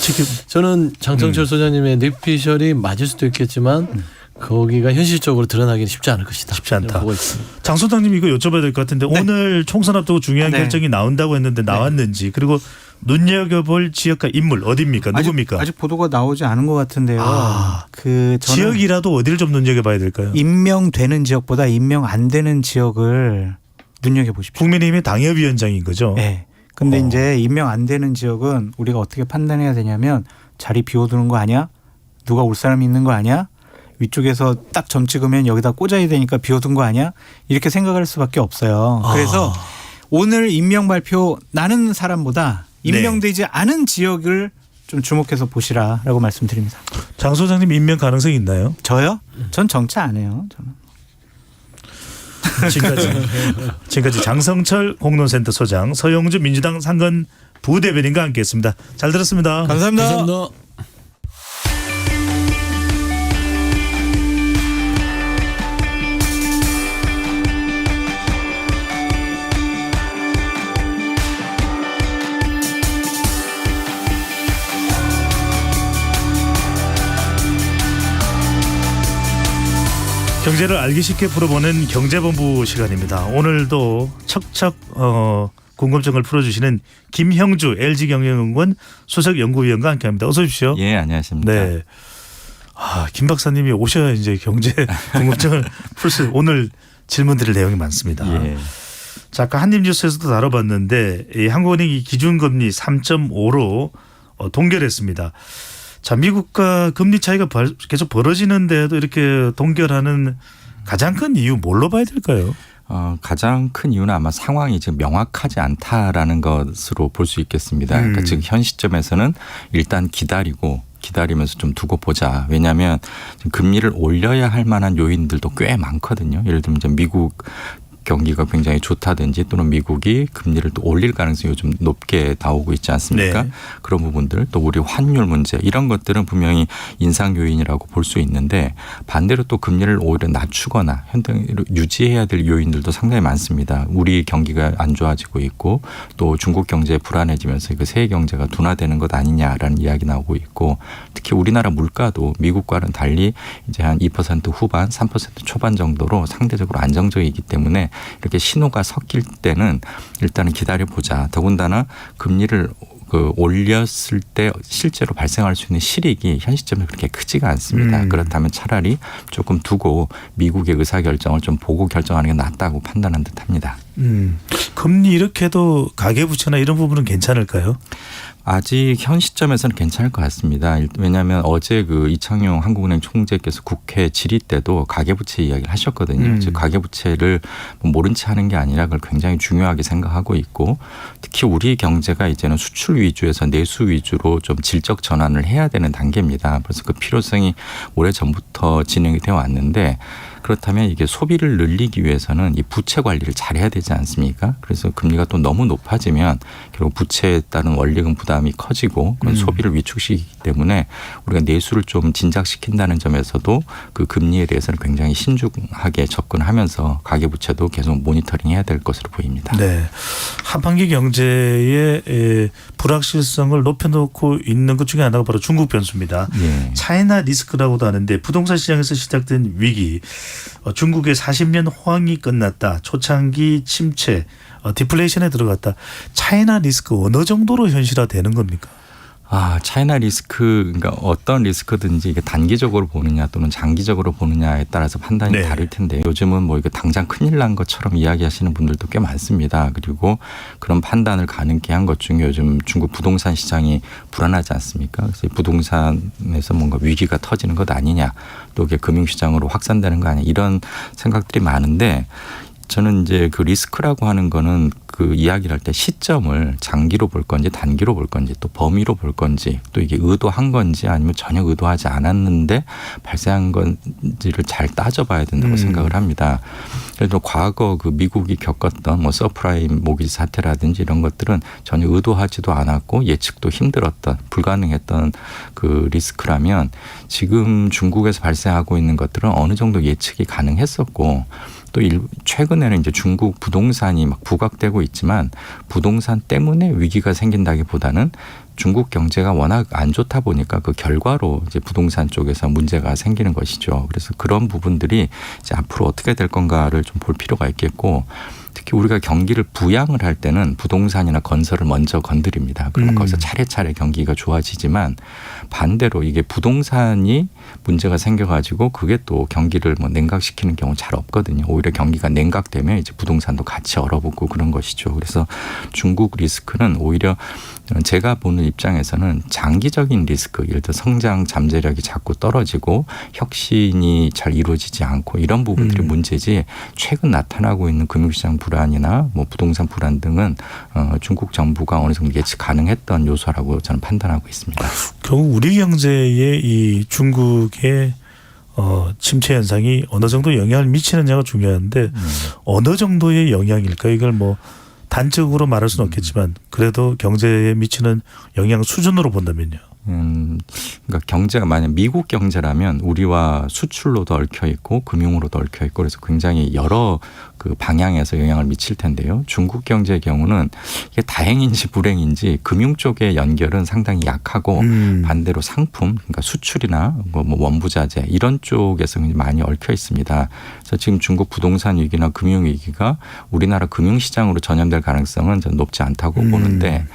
저는 장성철 소장님의 뇌피셜이 맞을 수도 있겠지만 거기가 현실적으로 드러나기는 쉽지 않을 것이다. 쉽지 않다. 보고 있습니다. 장 소장님 이거 여쭤봐야 될 것 같은데 오늘 총선 앞두고 중요한 결정이 나온다고 했는데 나왔는지 그리고 눈여겨볼 지역과 인물 어디입니까? 누굽니까? 아직 보도가 나오지 않은 것 같은데요. 그 지역이라도 어디를 좀 눈여겨봐야 될까요? 임명되는 지역보다 임명 안 되는 지역을 눈여겨보십시오. 국민의힘의 당협위원장인 거죠? 네. 근데 이제 임명 안 되는 지역은 우리가 어떻게 판단해야 되냐면 자리 비워두는 거 아니야? 누가 올 사람이 있는 거 아니야? 위쪽에서 딱 점 찍으면 여기다 꽂아야 되니까 비워둔 거 아니야? 이렇게 생각할 수밖에 없어요. 그래서 오늘 임명 발표 나는 사람보다 임명되지 않은 지역을 좀 주목해서 보시라라고 말씀드립니다. 장 소장님 임명 가능성이 있나요? 저요? 전 정치 안 해요. 저는. 지금까지 장성철 공론센터 소장, 서영주 민주당 상근 부대변인과 함께했습니다. 잘 들었습니다. 감사합니다. 경제를 알기 쉽게 풀어보는 경제본부 시간입니다. 오늘도 척척 궁금증을 풀어주시는 김형주 LG경영연구원 수석연구위원과 함께합니다. 어서 오십시오. 예, 안녕하십니까. 네. 김 박사님이 오셔야 이제 경제 궁금증을 풀 수 오늘 질문 드릴 내용이 많습니다. 예. 자, 아까 한입뉴스에서도 다뤄봤는데 이 한국은행이 기준금리 3.5로 동결했습니다. 자, 미국과 금리 차이가 계속 벌어지는데도 이렇게 동결하는 가장 큰 이유 뭘로 봐야 될까요? 가장 큰 이유는 아마 상황이 지금 명확하지 않다라는 것으로 볼 수 있겠습니다. 그러니까 지금 현 시점에서는 일단 기다리면서 좀 두고 보자. 왜냐하면 지금 금리를 올려야 할 만한 요인들도 꽤 많거든요. 예를 들면 이제 미국 경기가 굉장히 좋다든지 또는 미국이 금리를 또 올릴 가능성이 요즘 높게 나오고 있지 않습니까? 네. 그런 부분들 또 우리 환율 문제 이런 것들은 분명히 인상 요인이라고 볼 수 있는데 반대로 또 금리를 오히려 낮추거나 현대로 유지해야 될 요인들도 상당히 많습니다. 우리 경기가 안 좋아지고 있고 또 중국 경제 불안해지면서 그 세계 경제가 둔화되는 것 아니냐라는 이야기 나오고 있고 특히 우리나라 물가도 미국과는 달리 이제 한 2% 후반 3% 초반 정도로 상대적으로 안정적이기 때문에 이렇게 신호가 섞일 때는 일단은 기다려보자. 더군다나 금리를 올렸을 때 실제로 발생할 수 있는 실익이 현 시점에 그렇게 크지가 않습니다. 그렇다면 차라리 조금 두고 미국의 의사결정을 좀 보고 결정하는 게 낫다고 판단한 듯합니다. 금리 이렇게 해도 가계부채나 이런 부분은 괜찮을까요? 아직 현 시점에서는 괜찮을 것 같습니다. 왜냐하면 어제 그 이창용 한국은행 총재께서 국회 질의 때도 가계부채 이야기를 하셨거든요. 즉 가계부채를 모른 채 하는 게 아니라 그걸 굉장히 중요하게 생각하고 있고 특히 우리 경제가 이제는 수출 위주에서 내수 위주로 좀 질적 전환을 해야 되는 단계입니다. 그래서 그 필요성이 오래전부터 진행이 되어 왔는데 그렇다면 이게 소비를 늘리기 위해서는 이 부채 관리를 잘해야 되지 않습니까? 그래서 금리가 또 너무 높아지면 결국 부채에 따른 원리금 부담이 커지고 그건 소비를 위축시키기 때문에 우리가 내수를 좀 진작시킨다는 점에서도 그 금리에 대해서는 굉장히 신중하게 접근하면서 가계부채도 계속 모니터링해야 될 것으로 보입니다. 네, 하반기 경제의 불확실성을 높여놓고 있는 것 중에 하나가 바로 중국 변수입니다. 예. 차이나 리스크라고도 하는데 부동산 시장에서 시작된 위기, 중국의 40년 호황이 끝났다, 초창기 침체, 디플레이션에 들어갔다. 차이나 리스크 어느 정도로 현실화되는 겁니까? 차이나 리스크, 그러니까 어떤 리스크든지 이게 단기적으로 보느냐 또는 장기적으로 보느냐에 따라서 판단이 네. 다를 텐데 요즘은 뭐 이거 당장 큰일 난 것처럼 이야기하시는 분들도 꽤 많습니다. 그리고 그런 판단을 가능케 한 것 중에 요즘 중국 부동산 시장이 불안하지 않습니까? 그래서 부동산에서 뭔가 위기가 터지는 것 아니냐, 또 이게 금융시장으로 확산되는 거 아니냐, 이런 생각들이 많은데 저는 이제 그 리스크라고 하는 거는 그 이야기를 할 때 시점을 장기로 볼 건지 단기로 볼 건지 또 범위로 볼 건지 또 이게 의도한 건지 아니면 전혀 의도하지 않았는데 발생한 건지를 잘 따져봐야 된다고 생각을 합니다. 그래도 과거 그 미국이 겪었던 뭐 서프라임 모기지 사태라든지 이런 것들은 전혀 의도하지도 않았고 예측도 힘들었던 불가능했던 그 리스크라면 지금 중국에서 발생하고 있는 것들은 어느 정도 예측이 가능했었고 또 최근에는 이제 중국 부동산이 막 부각되고 있지만 부동산 때문에 위기가 생긴다기보다는 중국 경제가 워낙 안 좋다 보니까 그 결과로 이제 부동산 쪽에서 문제가 생기는 것이죠. 그래서 그런 부분들이 이제 앞으로 어떻게 될 건가를 좀 볼 필요가 있겠고, 특히 우리가 경기를 부양을 할 때는 부동산이나 건설을 먼저 건드립니다. 그러면 거기서 차례차례 경기가 좋아지지만 반대로 이게 부동산이 문제가 생겨가지고 그게 또 경기를 뭐 냉각시키는 경우 잘 없거든요. 오히려 경기가 냉각되면 이제 부동산도 같이 얼어붙고 그런 것이죠. 그래서 중국 리스크는 오히려 제가 보는 입장에서는 장기적인 리스크, 예를 들어 성장 잠재력이 자꾸 떨어지고 혁신이 잘 이루어지지 않고 이런 부분들이 문제지, 최근 나타나고 있는 금융시장 불안이나 뭐 부동산 불안 등은 중국 정부가 어느 정도 예측 가능했던 요소라고 저는 판단하고 있습니다. 결국 우리 경제에 이 중국의 침체 현상이 어느 정도 영향을 미치느냐가 중요한데 어느 정도의 영향일까? 이걸 뭐 단적으로 말할 수는 없겠지만 그래도 경제에 미치는 영향 수준으로 본다면요. 그러니까 경제가 만약 미국 경제라면 우리와 수출로도 얽혀 있고 금융으로도 얽혀 있고 그래서 굉장히 여러 그 방향에서 영향을 미칠 텐데요. 중국 경제의 경우는 이게 다행인지 불행인지 금융 쪽의 연결은 상당히 약하고 반대로 상품, 그러니까 수출이나 뭐 원부자재 이런 쪽에서 많이 얽혀 있습니다. 그래서 지금 중국 부동산 위기나 금융 위기가 우리나라 금융시장으로 전염될 가능성은 저는 높지 않다고 보는데,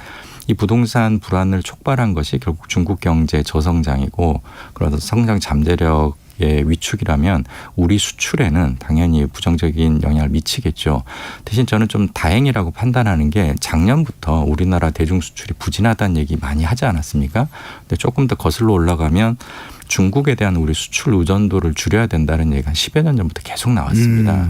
이 부동산 불안을 촉발한 것이 결국 중국 경제 저성장이고 그래서 성장 잠재력의 위축이라면 우리 수출에는 당연히 부정적인 영향을 미치겠죠. 대신 저는 좀 다행이라고 판단하는 게 작년부터 우리나라 대중 수출이 부진하다는 얘기 많이 하지 않았습니까? 근데 조금 더 거슬러 올라가면 중국에 대한 우리 수출 의존도를 줄여야 된다는 얘기가 10여 년 전부터 계속 나왔습니다.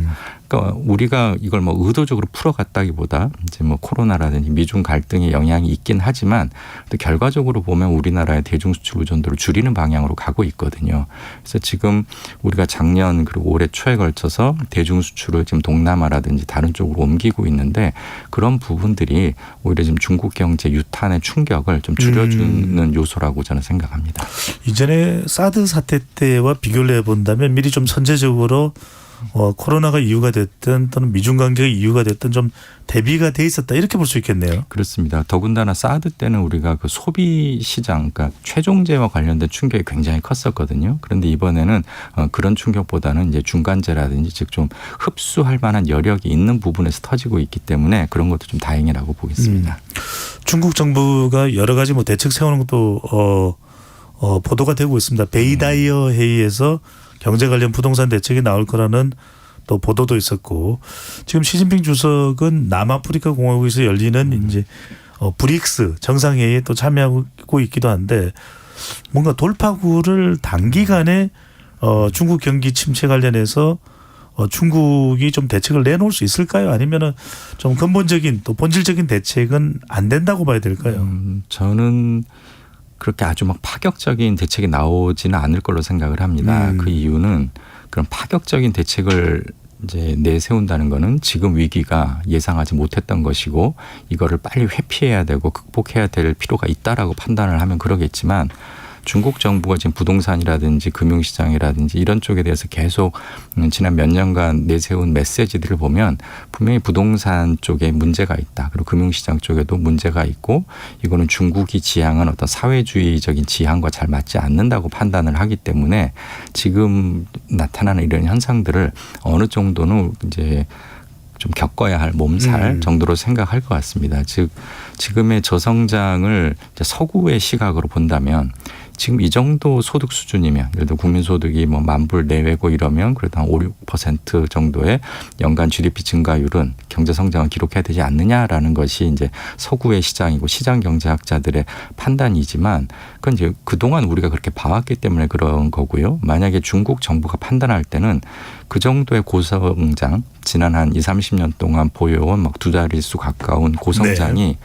그러니까 우리가 이걸 뭐 의도적으로 풀어갔다기보다 이제 뭐 코로나라든지 미중 갈등의 영향이 있긴 하지만 또 결과적으로 보면 우리나라의 대중 수출 의존도를 줄이는 방향으로 가고 있거든요. 그래서 지금 우리가 작년 그리고 올해 초에 걸쳐서 대중 수출을 지금 동남아라든지 다른 쪽으로 옮기고 있는데 그런 부분들이 오히려 지금 중국 경제 유탄의 충격을 좀 줄여주는 요소라고 저는 생각합니다. 이전에 사드 사태 때와 비교를 해본다면 미리 좀 선제적으로 코로나가 이유가 됐든 또는 미중 관계가 이유가 됐든 좀 대비가 돼 있었다 이렇게 볼 수 있겠네요. 그렇습니다. 더군다나 사드 때는 우리가 그 소비 시장, 그러니까 최종재와 관련된 충격이 굉장히 컸었거든요. 그런데 이번에는 그런 충격보다는 이제 중간재라든지 즉 좀 흡수할 만한 여력이 있는 부분에서 터지고 있기 때문에 그런 것도 좀 다행이라고 보겠습니다. 중국 정부가 여러 가지 뭐 대책 세우는 것도 보도가 되고 있습니다. 베이다이어 회의에서 경제 관련 부동산 대책이 나올 거라는 또 보도도 있었고, 지금 시진핑 주석은 남아프리카 공화국에서 열리는 이제 브릭스 정상회의에 또 참여하고 있기도 한데 뭔가 돌파구를 단기간에 중국 경기 침체 관련해서 중국이 좀 대책을 내놓을 수 있을까요? 아니면은 좀 근본적인 또 본질적인 대책은 안 된다고 봐야 될까요? 저는 그렇게 아주 막 파격적인 대책이 나오지는 않을 걸로 생각을 합니다. 그 이유는 그런 파격적인 대책을 이제 내세운다는 거는 지금 위기가 예상하지 못했던 것이고 이거를 빨리 회피해야 되고 극복해야 될 필요가 있다라고 판단을 하면 그러겠지만 중국 정부가 지금 부동산이라든지 금융시장이라든지 이런 쪽에 대해서 계속 지난 몇 년간 내세운 메시지들을 보면 분명히 부동산 쪽에 문제가 있다. 그리고 금융시장 쪽에도 문제가 있고 이거는 중국이 지향한 어떤 사회주의적인 지향과 잘 맞지 않는다고 판단을 하기 때문에 지금 나타나는 이런 현상들을 어느 정도는 이제 좀 겪어야 할 몸살 정도로 생각할 것 같습니다. 즉 지금의 저성장을 이제 서구의 시각으로 본다면 지금 이 정도 소득 수준이면 예를 들어 국민소득이 뭐 10,000불 내외고 이러면 그래도 한 5, 6% 정도의 연간 GDP 증가율은 경제 성장을 기록해야 되지 않느냐라는 것이 이제 서구의 시장이고 시장 경제학자들의 판단이지만 그건 이제 그동안 우리가 그렇게 봐왔기 때문에 그런 거고요. 만약에 중국 정부가 판단할 때는 그 정도의 고성장 지난 한 20, 30년 동안 보여온 막 2자릿수 가까운 고성장이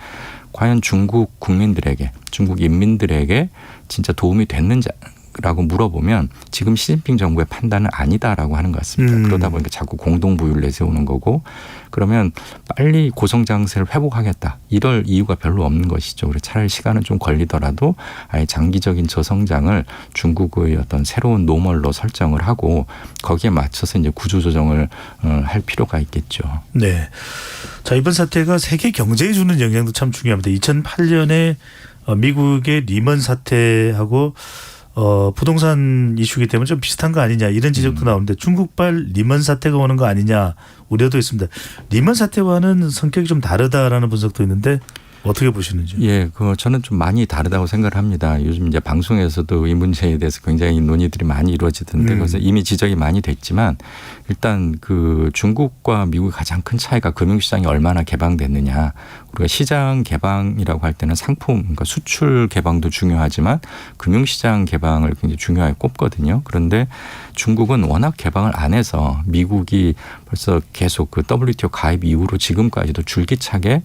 과연 중국 국민들에게 중국 인민들에게 진짜 도움이 됐는지라고 물어보면 지금 시진핑 정부의 판단은 아니다라고 하는 것 같습니다. 그러다 보니까 자꾸 공동부유를 내세우는 거고 그러면 빨리 고성장세를 회복하겠다. 이럴 이유가 별로 없는 것이죠. 그래서 차라리 시간은 좀 걸리더라도 아예 장기적인 저성장을 중국의 어떤 새로운 노멀로 설정을 하고 거기에 맞춰서 이제 구조조정을 할 필요가 있겠죠. 네. 자, 이번 사태가 세계 경제에 주는 영향도 참 중요합니다. 2008년에 미국의 리먼 사태하고 부동산 이슈이기 때문에 좀 비슷한 거 아니냐 이런 지적도 나오는데 중국발 리먼 사태가 오는 거 아니냐 우려도 있습니다. 리먼 사태와는 성격이 좀 다르다라는 분석도 있는데 어떻게 보시는지? 예, 저는 좀 많이 다르다고 생각을 합니다. 요즘 이제 방송에서도 이 문제에 대해서 굉장히 논의들이 많이 이루어지던데 그래서 이미 지적이 많이 됐지만 일단 그 중국과 미국의 가장 큰 차이가 금융시장이 얼마나 개방됐느냐. 우리가 시장 개방이라고 할 때는 상품, 그러니까 수출 개방도 중요하지만 금융시장 개방을 굉장히 중요하게 꼽거든요. 그런데 중국은 워낙 개방을 안 해서 미국이 벌써 계속 그 WTO 가입 이후로 지금까지도 줄기차게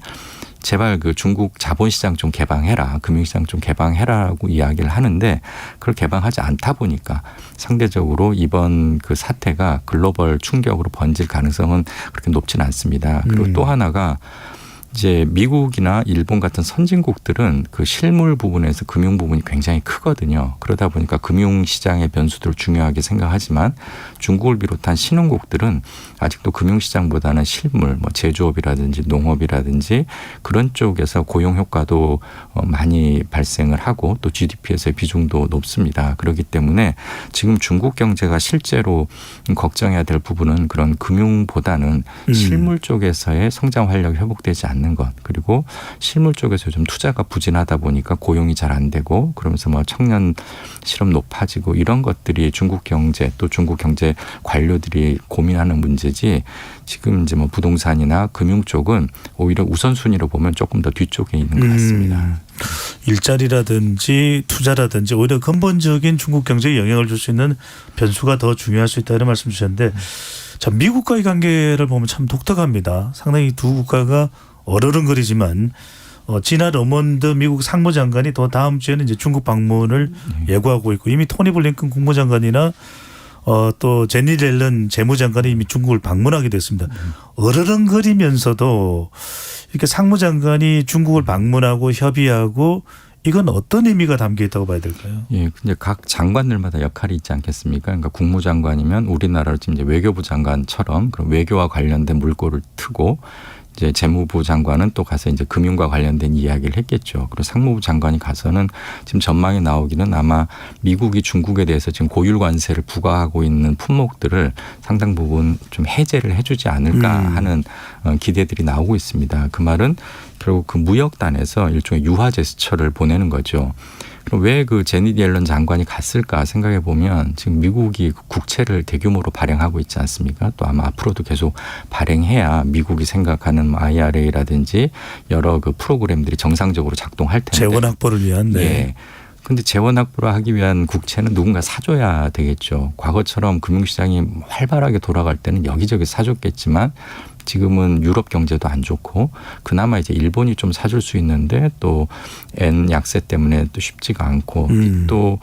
제발 그 중국 자본시장 좀 개방해라. 금융시장 좀 개방해라라고 이야기를 하는데 그걸 개방하지 않다 보니까 상대적으로 이번 그 사태가 글로벌 충격으로 번질 가능성은 그렇게 높지는 않습니다. 그리고 또 하나가 이제 미국이나 일본 같은 선진국들은 그 실물 부분에서 금융 부분이 굉장히 크거든요. 그러다 보니까 금융시장의 변수들을 중요하게 생각하지만 중국을 비롯한 신흥국들은 아직도 금융시장보다는 실물, 뭐 제조업이라든지 농업이라든지 그런 쪽에서 고용 효과도 많이 발생을 하고 또 GDP에서의 비중도 높습니다. 그렇기 때문에 지금 중국 경제가 실제로 걱정해야 될 부분은 그런 금융보다는 실물 쪽에서의 성장 활력이 회복되지 않는 것 그리고 실물 쪽에서 좀 투자가 부진하다 보니까 고용이 잘 안 되고 그러면서 뭐 청년 실업 높아지고 이런 것들이 중국 경제 또 중국 경제 관료들이 고민하는 문제지 지금 이제 뭐 부동산이나 금융 쪽은 오히려 우선순위로 보면 조금 더 뒤쪽에 있는 것 같습니다. 일자리라든지 투자라든지 오히려 근본적인 중국 경제에 영향을 줄 수 있는 변수가 더 중요할 수 있다 이런 말씀 주셨는데 자, 미국과의 관계를 보면 참 독특합니다. 상당히 두 국가가 어르렁거리지만 지나 러먼드 미국 상무장관이 더 다음 주에는 이제 중국 방문을 예고하고 있고 이미 토니 블링컨 국무장관이나 또 제니 옐런 재무장관이 이미 중국을 방문하게 됐습니다. 어르렁거리면서도 이렇게 상무장관이 중국을 방문하고 협의하고 이건 어떤 의미가 담겨 있다고 봐야 될까요? 예, 근데 각 장관들마다 역할이 있지 않겠습니까? 그러니까 국무장관이면 우리나라로 지금 이제 외교부 장관처럼 그런 외교와 관련된 물꼬를 트고 이제 재무부 장관은 또 가서 이제 금융과 관련된 이야기를 했겠죠. 그리고 상무부 장관이 가서는 지금 전망이 나오기는 아마 미국이 중국에 대해서 지금 고율 관세를 부과하고 있는 품목들을 상당 부분 좀 해제를 해주지 않을까 하는 기대들이 나오고 있습니다. 그 말은 결국 그 무역단에서 일종의 유화 제스처를 보내는 거죠. 그럼 왜 그 제니 옐런 장관이 갔을까 생각해 보면 지금 미국이 국채를 대규모로 발행하고 있지 않습니까? 또 아마 앞으로도 계속 발행해야 미국이 생각하는 IRA라든지 여러 그 프로그램들이 정상적으로 작동할 텐데. 재원 확보를 위한. 네. 예. 근데 재원 확보를 하기 위한 국채는 누군가 사줘야 되겠죠. 과거처럼 금융시장이 활발하게 돌아갈 때는 여기저기 사줬겠지만 지금은 유럽 경제도 안 좋고 그나마 이제 일본이 좀 사줄 수 있는데 또 엔 약세 때문에 또 쉽지가 않고 또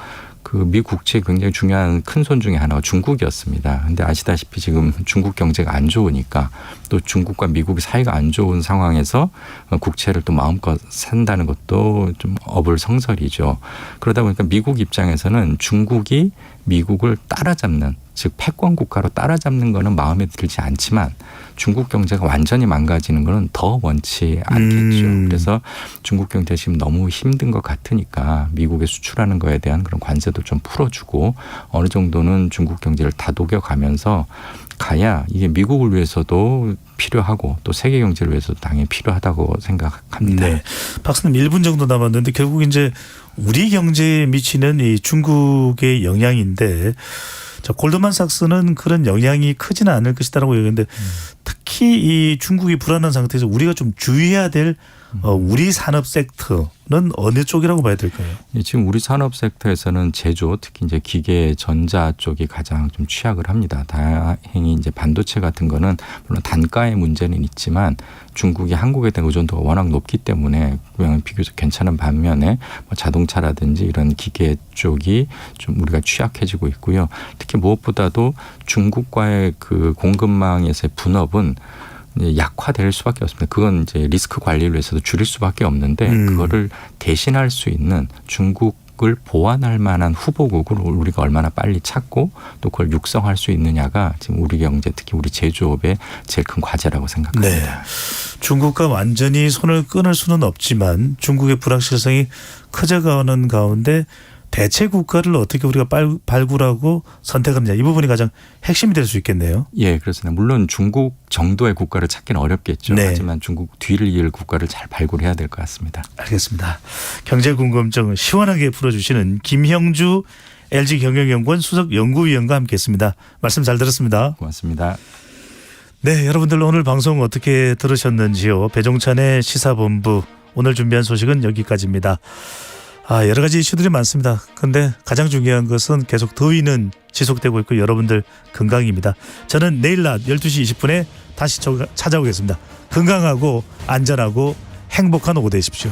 그 미 국채의 굉장히 중요한 큰 손 중에 하나가 중국이었습니다. 근데 아시다시피 지금 중국 경제가 안 좋으니까 또 중국과 미국이 사이가 안 좋은 상황에서 국채를 또 마음껏 산다는 것도 좀 어불성설이죠. 그러다 보니까 미국 입장에서는 중국이 미국을 따라잡는, 즉 패권 국가로 따라잡는 거는 마음에 들지 않지만 중국 경제가 완전히 망가지는 거는 더 원치 않겠죠. 그래서 중국 경제 지금 너무 힘든 것 같으니까 미국에 수출하는 거에 대한 그런 관세도 좀 풀어주고 어느 정도는 중국 경제를 다독여가면서 가야 이게 미국을 위해서도 필요하고 또 세계 경제를 위해서도 당연히 필요하다고 생각합니다. 네. 박사님 1분 정도 남았는데 결국 이제 우리 경제에 미치는 이 중국의 영향인데 자, 골드만삭스는 그런 영향이 크지는 않을 것이다라고 얘기했는데 특히 이 중국이 불안한 상태에서 우리가 좀 주의해야 될 우리 산업 섹터는 어느 쪽이라고 봐야 될까요? 지금 우리 산업 섹터에서는 제조, 특히 이제 기계, 전자 쪽이 가장 좀 취약을 합니다. 다행히 이제 반도체 같은 거는 물론 단가의 문제는 있지만 중국이 한국에 대한 의존도가 워낙 높기 때문에 그냥 비교적 괜찮은 반면에 뭐 자동차라든지 이런 기계 쪽이 좀 우리가 취약해지고 있고요. 특히 무엇보다도 중국과의 그 공급망에서의 분업은 약화될 수밖에 없습니다. 그건 이제 리스크 관리를 위해서도 줄일 수밖에 없는데 그거를 대신할 수 있는 중국을 보완할 만한 후보국을 우리가 얼마나 빨리 찾고 또 그걸 육성할 수 있느냐가 지금 우리 경제 특히 우리 제조업의 제일 큰 과제라고 생각합니다. 네. 중국과 완전히 손을 끊을 수는 없지만 중국의 불확실성이 커져가는 가운데 대체 국가를 어떻게 우리가 발굴하고 선택하느냐 이 부분이 가장 핵심이 될 수 있겠네요. 예, 그렇습니다. 물론 중국 정도의 국가를 찾기는 어렵겠죠. 네. 하지만 중국 뒤를 이을 국가를 잘 발굴해야 될 것 같습니다. 알겠습니다. 경제 궁금증을 시원하게 풀어주시는 김형주 LG경영연구원 수석연구위원과 함께했습니다. 말씀 잘 들었습니다. 고맙습니다. 네, 여러분들 오늘 방송 어떻게 들으셨는지요? 배종찬의 시사본부 오늘 준비한 소식은 여기까지입니다. 여러 가지 이슈들이 많습니다. 그런데 가장 중요한 것은 계속 더위는 지속되고 있고 여러분들 건강입니다. 저는 내일 낮 12시 20분에 다시 찾아오겠습니다. 건강하고 안전하고 행복한 오후 되십시오.